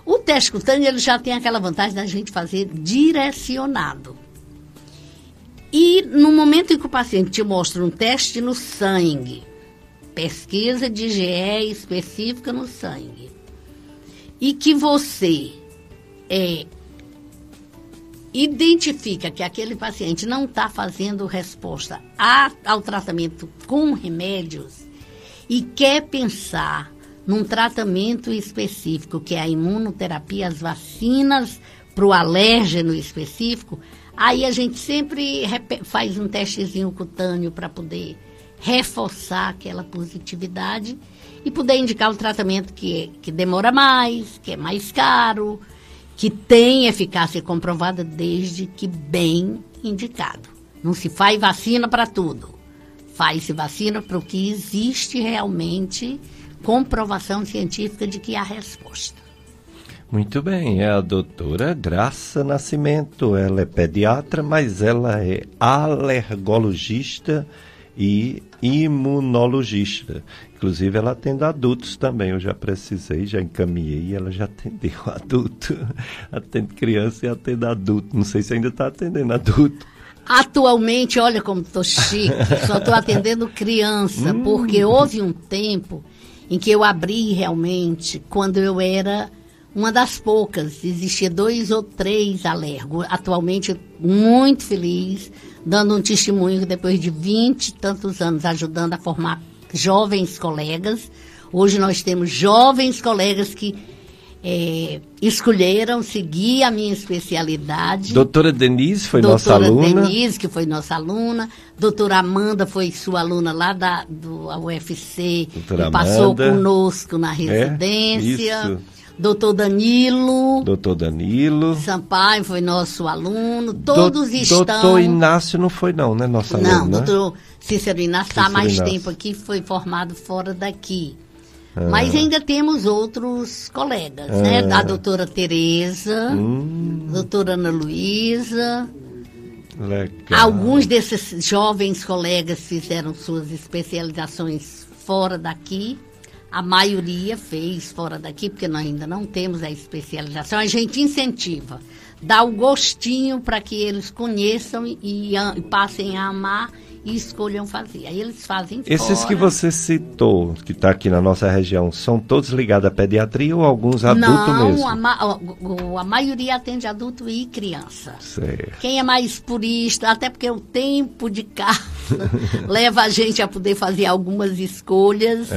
O teste cutâneo, ele já tem aquela vantagem da gente fazer direcionado. E no momento em que o paciente te mostra um teste no sangue, pesquisa de IgE específica no sangue, e que você identifica que aquele paciente não está fazendo resposta ao tratamento com remédios e quer pensar num tratamento específico, que é a imunoterapia, as vacinas para o alérgeno específico, aí a gente sempre faz um testezinho cutâneo para poder reforçar aquela positividade e poder indicar o tratamento que demora mais, que é mais caro, que tem eficácia comprovada desde que bem indicado. Não se faz vacina para tudo. Faz-se vacina para o que existe realmente comprovação científica de que há resposta. Muito bem, é a doutora Graça Nascimento. Ela é pediatra, mas ela é alergologista e imunologista. Inclusive, ela atende adultos também. Eu já precisei, já encaminhei e ela já atendeu adulto. Atende criança e atende adulto. Não sei se ainda está atendendo adulto. Atualmente, olha como estou chique, só estou atendendo criança, porque houve um tempo em que eu abri realmente, quando eu era uma das poucas, existia 2 ou 3 alérgicos. Atualmente, muito feliz, dando um testemunho que depois de 20 e tantos anos ajudando a formar jovens colegas. Hoje nós temos jovens colegas que escolheram seguir a minha especialidade. Doutora Denise foi nossa aluna. Doutora Denise, que foi nossa aluna. Doutora Amanda foi sua aluna lá do UFC e passou conosco na residência. Isso. Doutor Danilo Sampaio foi nosso aluno. Todos estão... Doutor Inácio não foi não, né? Nosso aluno, não, doutor Cícero Inácio está há mais tempo aqui, foi formado fora daqui. Mas ainda temos outros colegas, né? A doutora Tereza, doutora Ana Luísa. Legal. Alguns desses jovens colegas fizeram suas especializações fora daqui. A maioria fez fora daqui, porque nós ainda não temos a especialização. A gente incentiva, dá o gostinho para que eles conheçam e passem a amar e escolham fazer. Aí eles fazem fora. Esses que você citou, que está aqui na nossa região, são todos ligados à pediatria ou alguns adultos mesmo? Não, a maioria atende adulto e criança. Certo. Quem é mais purista, até porque o tempo de casa leva a gente a poder fazer algumas escolhas.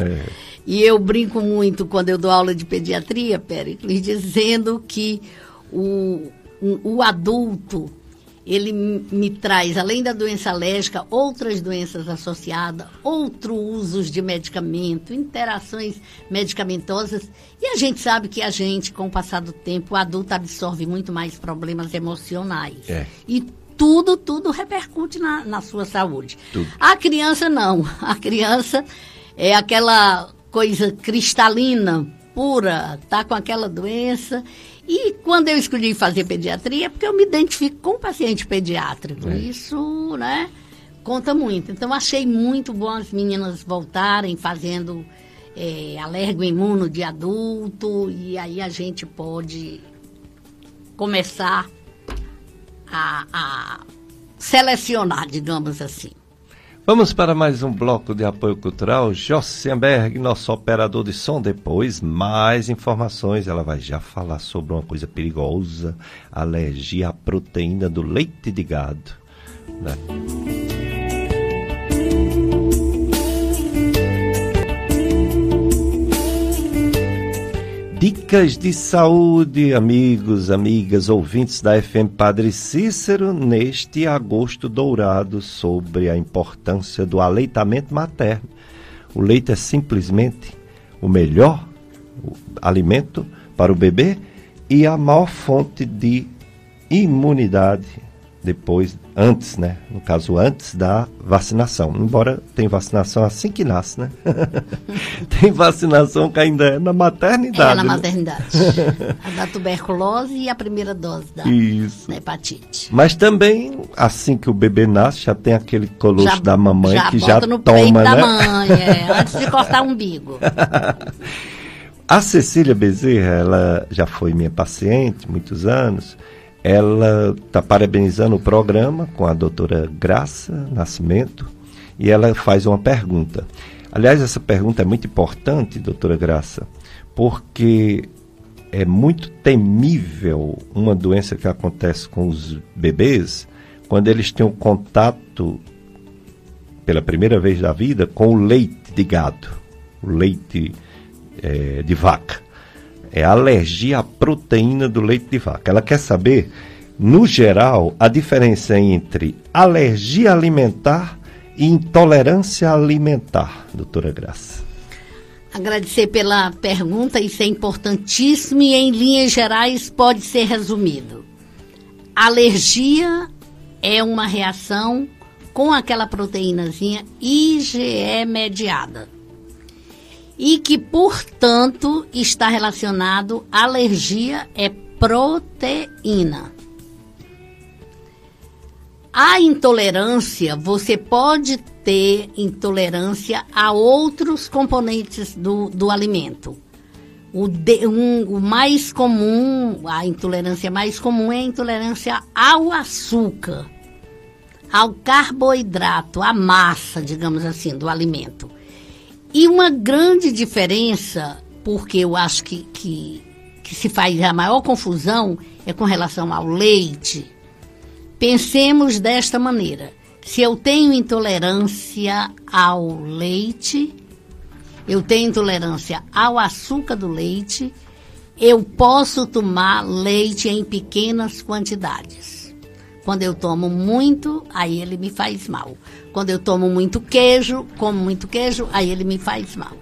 E eu brinco muito quando eu dou aula de pediatria, Péricles, dizendo que o adulto, ele me traz, além da doença alérgica, outras doenças associadas, outros usos de medicamento, interações medicamentosas. E a gente sabe que com o passar do tempo, o adulto absorve muito mais problemas emocionais. E tudo repercute na sua saúde. Tudo. A criança não. A criança é aquela coisa cristalina, pura, tá com aquela doença. E quando eu escolhi fazer pediatria, é porque eu me identifico com o paciente pediátrico. Isso, né, conta muito. Então, achei muito bom as meninas voltarem fazendo alergo-imuno de adulto, e aí a gente pode começar a selecionar, digamos assim. Vamos para mais um bloco de apoio cultural. Jossenberg, nosso operador de som. Depois, mais informações. Ela vai já falar sobre uma coisa perigosa: alergia à proteína do leite de gado, né? Dicas de saúde, amigos, amigas, ouvintes da FM Padre Cícero, neste agosto dourado, sobre a importância do aleitamento materno. O leite é simplesmente o melhor alimento para o bebê e a maior fonte de imunidade antes, né? No caso, antes da vacinação. Embora tem vacinação assim que nasce, né? Tem vacinação que ainda é na maternidade. É na maternidade. A da tuberculose e a primeira dose da hepatite. Mas também, assim que o bebê nasce, já tem aquele colosso da mamãe que já no toma, peito né? da mãe, antes de cortar o umbigo. A Cecília Bezerra, ela já foi minha paciente, muitos anos. Ela está parabenizando o programa com a doutora Graça Nascimento e ela faz uma pergunta. Aliás, essa pergunta é muito importante, doutora Graça, porque é muito temível uma doença que acontece com os bebês quando eles têm um contato pela primeira vez da vida com o leite de gado, o leite de vaca. É a alergia à proteína do leite de vaca. Ela quer saber, no geral, a diferença entre alergia alimentar e intolerância alimentar, doutora Graça. Agradecer pela pergunta, isso é importantíssimo e, em linhas gerais, pode ser resumido. Alergia é uma reação com aquela proteínazinha IgE mediada. E que, portanto, está relacionado, alergia é proteína. A intolerância, você pode ter intolerância a outros componentes do alimento. O mais comum, a intolerância mais comum é a intolerância ao açúcar, ao carboidrato, à massa, digamos assim, do alimento. E uma grande diferença, porque eu acho que se faz a maior confusão, é com relação ao leite. Pensemos desta maneira. Se eu tenho intolerância ao leite, eu tenho intolerância ao açúcar do leite, eu posso tomar leite em pequenas quantidades. Quando eu tomo muito, aí ele me faz mal. Quando eu tomo muito queijo, como muito queijo, aí ele me faz mal.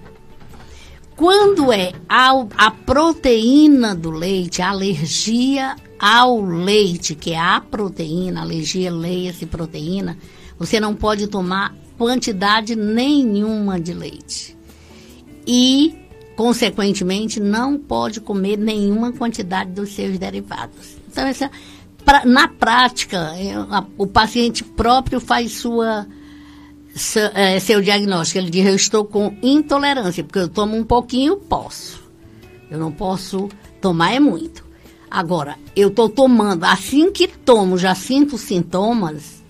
Quando é a proteína do leite, a alergia ao leite, que é a proteína, alergia, leia-se proteína, você não pode tomar quantidade nenhuma de leite. E, consequentemente, não pode comer nenhuma quantidade dos seus derivados. Então, na prática, o paciente próprio faz seu diagnóstico. Ele diz, eu estou com intolerância, porque eu tomo um pouquinho, posso. Eu não posso tomar, é muito. Agora, eu estou tomando, assim que tomo, já sinto sintomas,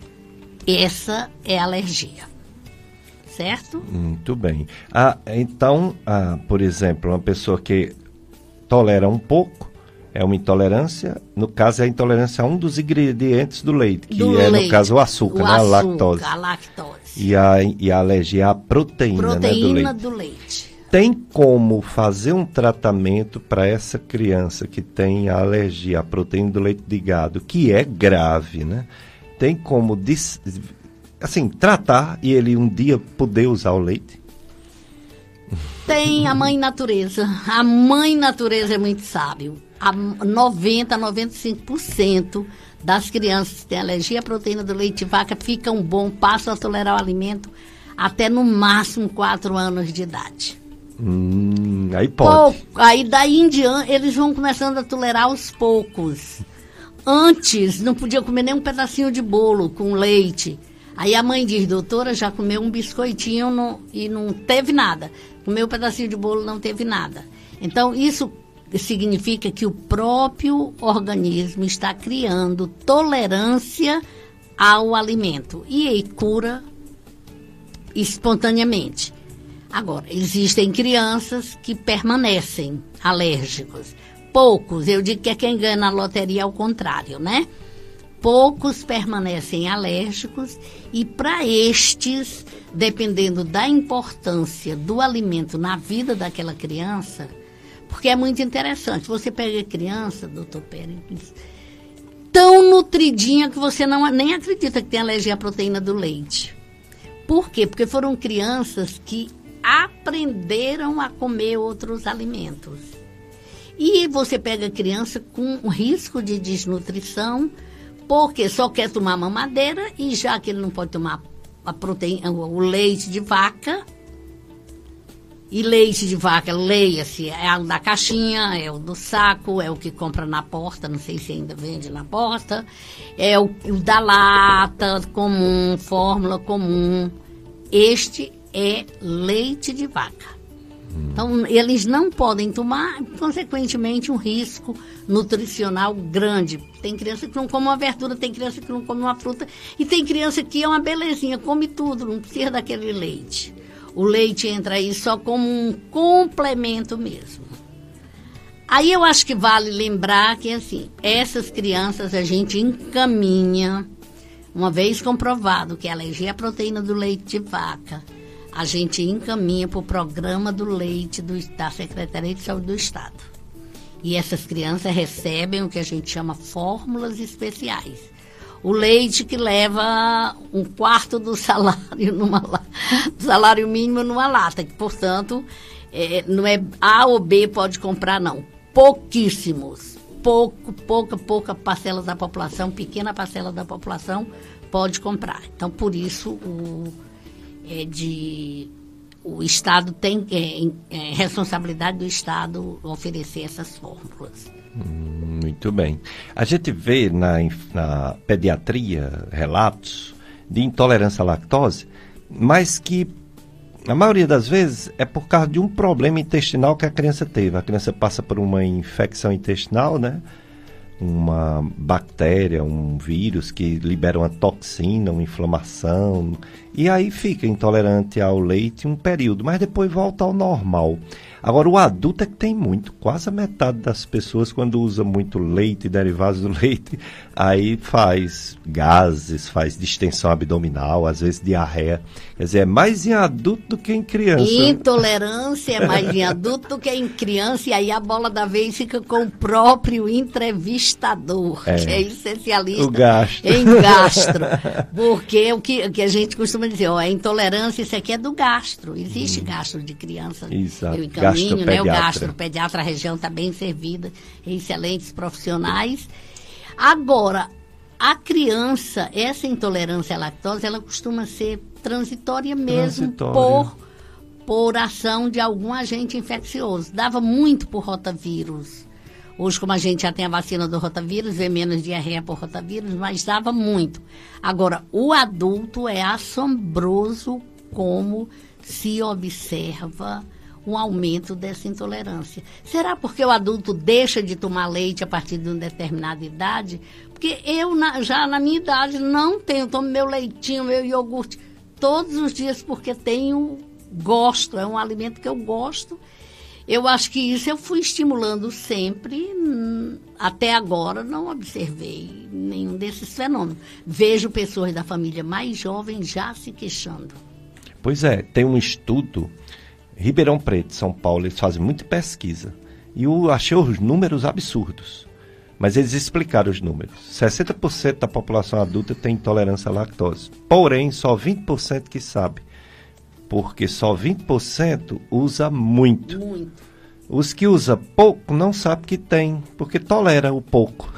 essa é alergia. Certo? Muito bem. Então, por exemplo, uma pessoa que tolera um pouco, é uma intolerância, no caso é a intolerância a um dos ingredientes do leite, que no caso, o açúcar, né? A lactose. A lactose. E a alergia à proteína, né, do leite. Tem como fazer um tratamento para essa criança que tem a alergia à proteína do leite de gado, que é grave, né? Tem como, tratar e ele um dia poder usar o leite? Tem a mãe natureza. A mãe natureza é muito sábio. 95% das crianças que têm alergia à proteína do leite de vaca ficam bom, passam a tolerar o alimento até no máximo 4 anos de idade. Aí pode. Aí daí em diante eles vão começando a tolerar aos poucos. Antes não podia comer nem um pedacinho de bolo com leite. Aí a mãe diz, doutora, já comeu um biscoitinho e não teve nada. Comeu um pedacinho de bolo, não teve nada. Então isso significa que o próprio organismo está criando tolerância ao alimento. E aí cura espontaneamente. Agora, existem crianças que permanecem alérgicos. Poucos, eu digo que é quem ganha na loteria ao contrário, né? Poucos permanecem alérgicos e para estes, dependendo da importância do alimento na vida daquela criança, porque é muito interessante, você pega a criança, doutor Pérez, tão nutridinha que você nem acredita que tem alergia à proteína do leite. Por quê? Porque foram crianças que aprenderam a comer outros alimentos. E você pega a criança com um risco de desnutrição, porque só quer tomar mamadeira, e já que ele não pode tomar a proteína, o leite de vaca, e leite de vaca, leia-se, é o da caixinha, é o do saco, é o que compra na porta, não sei se ainda vende na porta, é o da lata comum, fórmula comum. Este é leite de vaca. Então, eles não podem tomar, consequentemente, um risco nutricional grande. Tem criança que não come uma verdura, tem criança que não come uma fruta, e tem criança que é uma belezinha, come tudo, não precisa daquele leite. O leite entra aí só como um complemento mesmo. Aí eu acho que vale lembrar que, assim, essas crianças a gente encaminha, uma vez comprovado que é alergia à proteína do leite de vaca, a gente encaminha para o programa do leite da Secretaria de Saúde do Estado. E essas crianças recebem o que a gente chama fórmulas especiais. O leite que leva 1/4 do salário salário mínimo numa lata, que, portanto, não é A ou B pode comprar, não. Pouquíssimos. Pouca parcela da população, pequena parcela da população pode comprar. Então, por isso, o Estado tem responsabilidade do Estado oferecer essas fórmulas. Muito bem. A gente vê na pediatria relatos de intolerância à lactose, mas que a maioria das vezes é por causa de um problema intestinal que a criança teve. A criança passa por uma infecção intestinal, né? Uma bactéria, um vírus que libera uma toxina, uma inflamação, e aí fica intolerante ao leite um período, mas depois volta ao normal. Agora, o adulto é que tem muito, quase a metade das pessoas, quando usa muito leite, derivados do leite, aí faz gases, faz distensão abdominal, às vezes diarreia. Quer dizer, é mais em adulto do que em criança. Intolerância é mais em adulto do que em criança, e aí a bola da vez fica com o próprio entrevistador, que é especialista em gastro. Porque o que a gente costuma dizer, é intolerância, isso aqui é do gastro. Existe gastro de criança. Exato. Eu encaminho, né? O gastropediatra, a região está bem servida, excelentes profissionais. Agora, a criança, essa intolerância à lactose, ela costuma ser transitória mesmo por ação de algum agente infeccioso. Dava muito por rotavírus. Hoje, como a gente já tem a vacina do rotavírus, vê menos diarreia por rotavírus, mas dava muito. Agora, o adulto é assombroso como se observa um aumento dessa intolerância. Será porque o adulto deixa de tomar leite a partir de uma determinada idade? Porque eu, já na minha idade, não tomo meu leitinho, meu iogurte todos os dias, porque gosto, é um alimento que eu gosto. Eu acho que isso eu fui estimulando sempre, até agora não observei nenhum desses fenômenos. Vejo pessoas da família mais jovem já se queixando. Pois é, tem um estudo, Ribeirão Preto, São Paulo, eles fazem muita pesquisa, e eu achei os números absurdos, mas eles explicaram os números. 60% da população adulta tem intolerância à lactose, porém só 20% que sabe. Porque só 20% usa muito. Os que usam pouco não sabem que tem, porque tolera o pouco.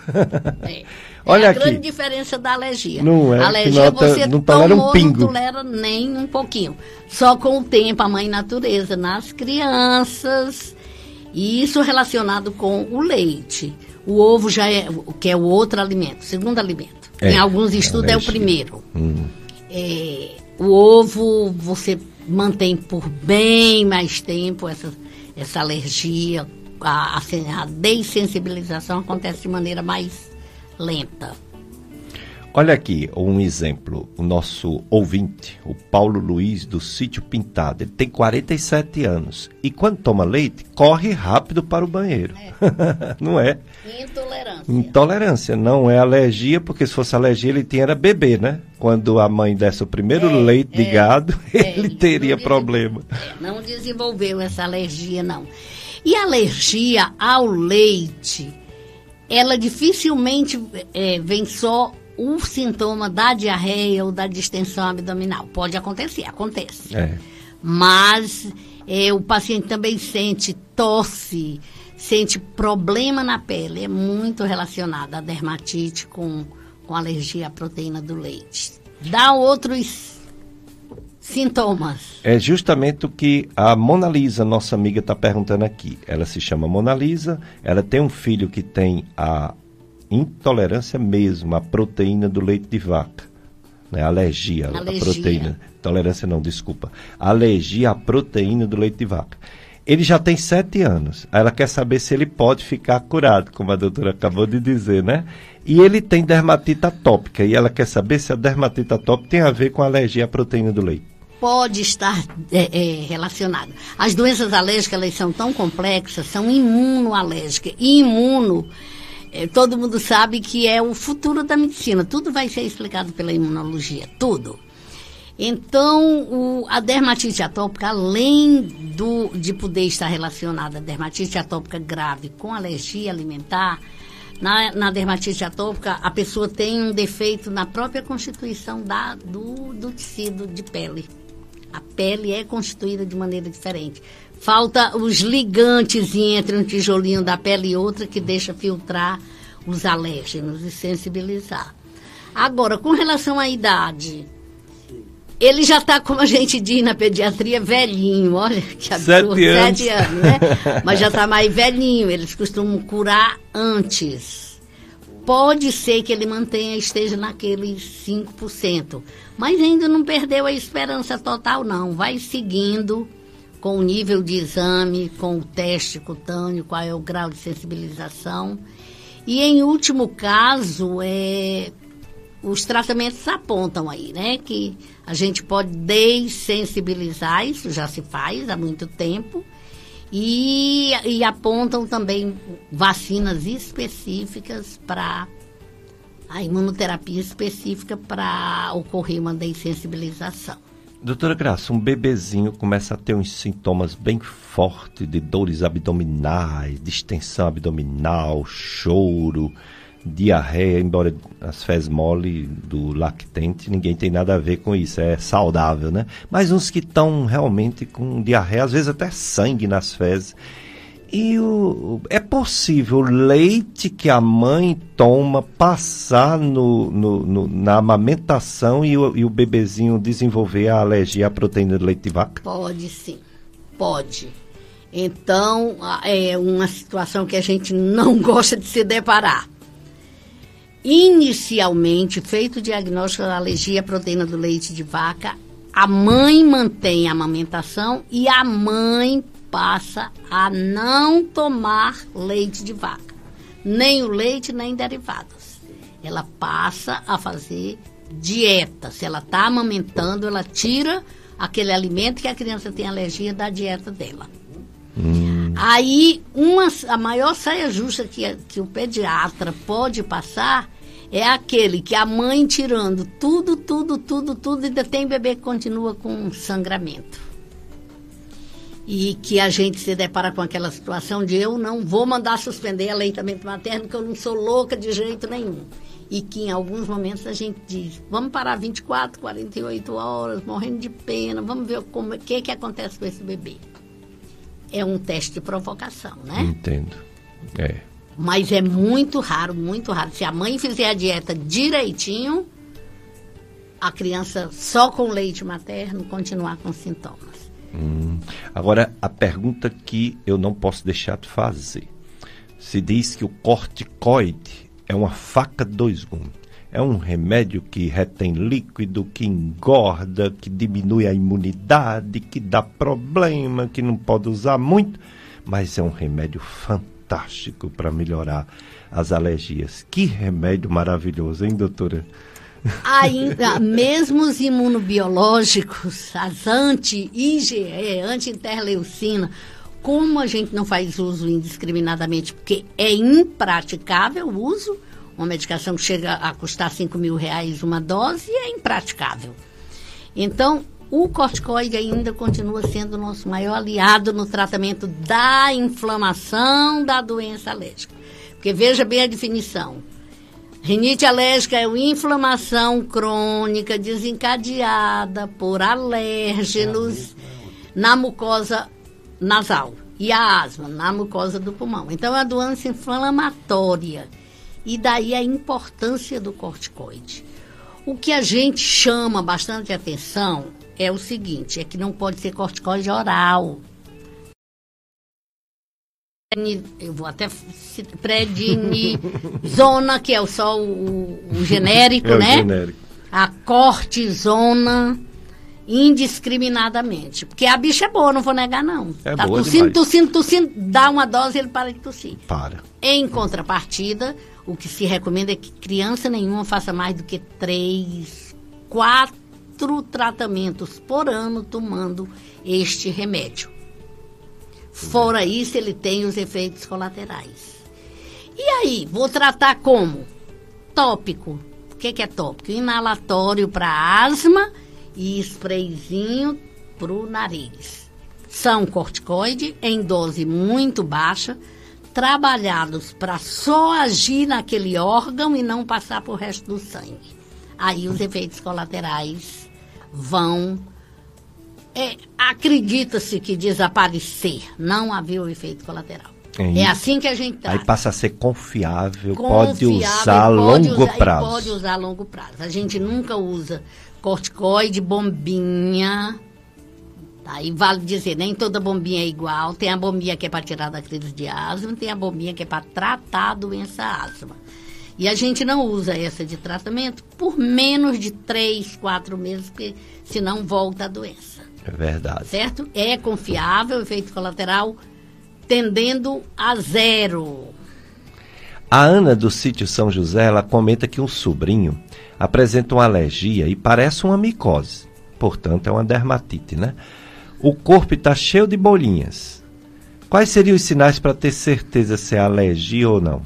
Olha aqui. É a grande diferença da alergia. Não é? A alergia você não tolera um pingo. Não tolera nem um pouquinho. Só com o tempo, a mãe natureza nas crianças. E isso relacionado com o leite. O ovo já é, que é o outro alimento, o segundo alimento. Em alguns estudos é o primeiro. O ovo, você mantém por bem mais tempo essa alergia, a dessensibilização acontece de maneira mais lenta. Olha aqui um exemplo, o nosso ouvinte, o Paulo Luiz do Sítio Pintado, ele tem 47 anos e quando toma leite, corre rápido para o banheiro. Não é? Intolerância, não é alergia, porque se fosse alergia ele tinha era bebê, né? Quando a mãe desse o primeiro leite de gado, ele teria problema. Não desenvolveu essa alergia, não. E a alergia ao leite, ela dificilmente vem só o sintoma da diarreia ou da distensão abdominal. Pode acontecer, acontece. Mas o paciente também sente tosse, sente problema na pele. É muito relacionada a dermatite com alergia à proteína do leite. Dá outros sintomas. É justamente o que a Mona Lisa, nossa amiga, está perguntando aqui. Ela se chama Mona Lisa, ela tem um filho que tem a intolerância mesmo à proteína do leite de vaca. Né? Alergia à proteína. Intolerância não, desculpa. Alergia à proteína do leite de vaca. Ele já tem 7 anos. Ela quer saber se ele pode ficar curado, como a doutora acabou de dizer, né? E ele tem dermatite atópica. E ela quer saber se a dermatite atópica tem a ver com a alergia à proteína do leite. Pode estar relacionado. As doenças alérgicas, elas são tão complexas, são imunoalérgicas. E todo mundo sabe que é o futuro da medicina. Tudo vai ser explicado pela imunologia, tudo. Então, a dermatite atópica, além de poder estar relacionada a dermatite atópica grave com alergia alimentar, na dermatite atópica, a pessoa tem um defeito na própria constituição do tecido de pele. A pele é constituída de maneira diferente. Falta os ligantes entre um tijolinho da pele e outra que deixa filtrar os alérgenos e sensibilizar. Agora, com relação à idade, ele já está, como a gente diz na pediatria, velhinho. Olha que absurdo, 7 anos, né? Mas já está mais velhinho, eles costumam curar antes. Pode ser que ele esteja naqueles 5%, mas ainda não perdeu a esperança total, não. Vai seguindo com o nível de exame, com o teste cutâneo, qual é o grau de sensibilização. E, em último caso, os tratamentos apontam aí, né? Que a gente pode dessensibilizar, isso já se faz há muito tempo. E apontam também vacinas específicas para a imunoterapia específica para ocorrer uma dessensibilização. Doutora Graça, um bebezinho começa a ter uns sintomas bem fortes de dores abdominais, distensão abdominal, choro, diarreia, embora as fezes mole do lactente, ninguém tem nada a ver com isso, é saudável, né? Mas uns que estão realmente com diarreia, às vezes até sangue nas fezes. E é possível o leite que a mãe toma passar na amamentação e o bebezinho desenvolver a alergia à proteína do leite de vaca? Pode sim, pode. Então, é uma situação que a gente não gosta de se deparar. Inicialmente, feito o diagnóstico da alergia à proteína do leite de vaca, a mãe mantém a amamentação e a mãe passa a não tomar leite de vaca. Nem o leite, nem derivados. Ela passa a fazer dieta. Se ela está amamentando, ela tira aquele alimento que a criança tem alergia da dieta dela. Aí, a maior saia justa que o pediatra pode passar é aquele que a mãe tirando tudo, e ainda tem bebê que continua com sangramento. E que a gente se depara com aquela situação de eu não vou mandar suspender aleitamento materno, porque eu não sou louca de jeito nenhum. E que em alguns momentos a gente diz, vamos parar 24, 48 horas, morrendo de pena, vamos ver o que acontece com esse bebê. É um teste de provocação, né? Entendo. Mas é muito raro, muito raro. Se a mãe fizer a dieta direitinho, a criança só com leite materno continuar com sintomas. Agora, a pergunta que eu não posso deixar de fazer. Se diz que o corticoide é uma faca de 2 gumes. É um remédio que retém líquido, que engorda, que diminui a imunidade, que dá problema, que não pode usar muito, mas é um remédio fantástico para melhorar as alergias. Que remédio maravilhoso, hein, doutora? Ainda, mesmo os imunobiológicos, as anti-IgE, anti-interleucina, como a gente não faz uso indiscriminadamente, porque é impraticável o uso, uma medicação que chega a custar R$5.000 uma dose, é impraticável. Então, o corticoide ainda continua sendo o nosso maior aliado no tratamento da inflamação da doença alérgica. Porque veja bem a definição. Rinite alérgica é uma inflamação crônica desencadeada por alérgenos na mucosa nasal e a asma na mucosa do pulmão. Então, é uma doença inflamatória. E daí a importância do corticoide. O que a gente chama bastante atenção é o seguinte, é que não pode ser corticoide oral. Eu vou até prednisona, que é só o genérico, né? O genérico. A cortisona indiscriminadamente. Porque a bicha é boa, não vou negar, não. É tá boa tossindo, dá uma dose e ele para de tossir. Para. Em contrapartida, o que se recomenda é que criança nenhuma faça mais do que 3, 4 tratamentos por ano tomando este remédio. Fora isso, ele tem os efeitos colaterais. E aí, vou tratar como? Tópico. O que é tópico? Inalatório para asma e sprayzinho para o nariz. São corticoide em dose muito baixa, trabalhados para só agir naquele órgão e não passar para o resto do sangue. Aí os efeitos colaterais vão... acredita-se que desaparecer, não haver o efeito colateral. É assim que a gente trata. Aí passa a ser confiável, pode usar a longo prazo. Pode usar a longo prazo. A gente nunca usa corticoide, bombinha. Aí vale dizer, nem toda bombinha é igual. Tem a bombinha que é para tirar da crise de asma, tem a bombinha que é para tratar a doença asma. E a gente não usa essa de tratamento por menos de 3, 4 meses, porque senão volta a doença. É verdade. Certo? É confiável, efeito colateral tendendo a 0. A Ana do sítio São José, ela comenta que um sobrinho apresenta uma alergia e parece uma micose. Portanto, é uma dermatite, né? O corpo está cheio de bolinhas. Quais seriam os sinais para ter certeza se é alergia ou não?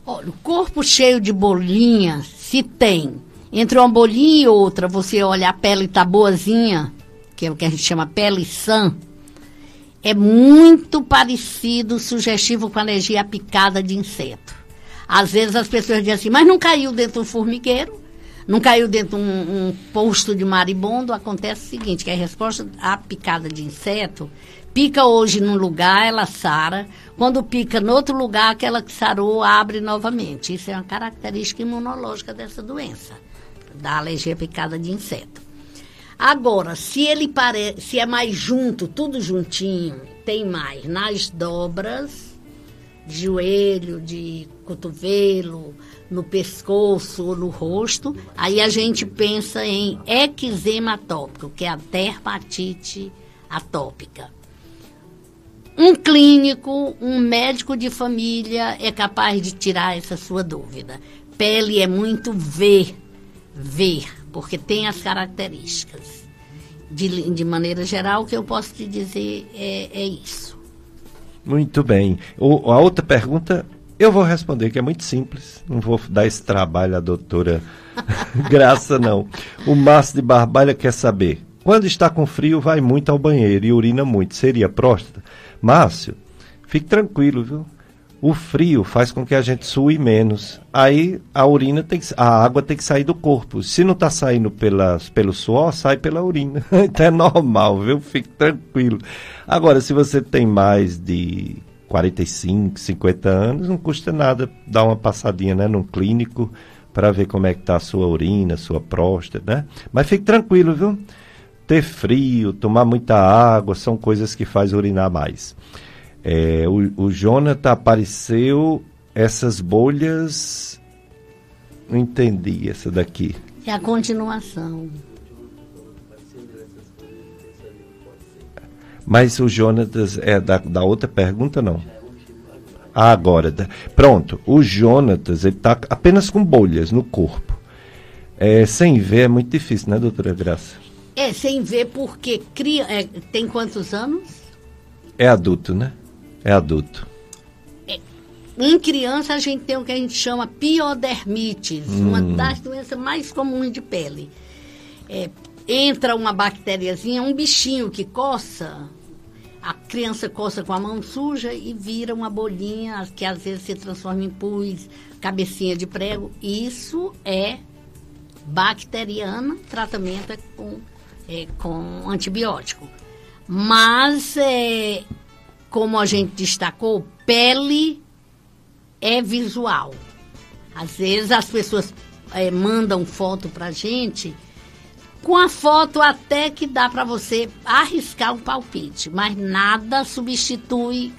Olha, o corpo cheio de bolinhas, se tem. Entre uma bolinha e outra, você olha, a pele está boazinha, que é o que a gente chama pele sã, é muito parecido, sugestivo com alergia à picada de inseto. Às vezes as pessoas dizem assim, mas não caiu dentro de um formigueiro, não caiu dentro de um posto de maribondo. Acontece o seguinte, que a resposta à picada de inseto, pica hoje num lugar, ela sara, quando pica no outro lugar, aquela que sarou abre novamente. Isso é uma característica imunológica dessa doença, da alergia à picada de inseto. Agora, se é mais junto, tudo juntinho, tem mais nas dobras, de joelho, de cotovelo, no pescoço ou no rosto, aí a gente pensa em eczema atópico, que é a dermatite atópica. Um clínico, um médico de família é capaz de tirar essa sua dúvida. Pele é muito ver, porque tem as características. De maneira geral, o que eu posso te dizer é isso. Muito bem. A outra pergunta, eu vou responder, que é muito simples. Não vou dar esse trabalho à doutora Graça, não. O Márcio de Barbalha quer saber, quando está com frio, vai muito ao banheiro e urina muito. Seria próstata? Márcio, fique tranquilo, viu? O frio faz com que a gente sue menos. Aí a água tem que sair do corpo. Se não está saindo pelo suor, sai pela urina. Então é normal, viu? Fique tranquilo. Agora, se você tem mais de 45, 50 anos, não custa nada dar uma passadinha, né, num clínico para ver como é que está a sua urina, a sua próstata, né? Mas fique tranquilo, viu? Ter frio, tomar muita água, são coisas que faz urinar mais. O Jonathan apareceu essas bolhas, não entendi essa daqui. É a continuação. Mas o Jonatas é da outra pergunta, não? Agora, pronto, o Jonatas, ele está apenas com bolhas no corpo. Sem ver é muito difícil, né, doutora Graça? Sem ver porque tem quantos anos? É adulto, né? É adulto. Em criança, a gente tem o que a gente chama piodermites, uma das doenças mais comuns de pele. Entra uma bactériazinha, um bichinho que coça, a criança coça com a mão suja e vira uma bolinha que às vezes se transforma em pus, cabecinha de prego. Isso é bacteriana, tratamento com antibiótico. Mas, como a gente destacou, pele é visual. Às vezes as pessoas mandam foto pra gente, com a foto até que dá para você arriscar um palpite, mas nada substitui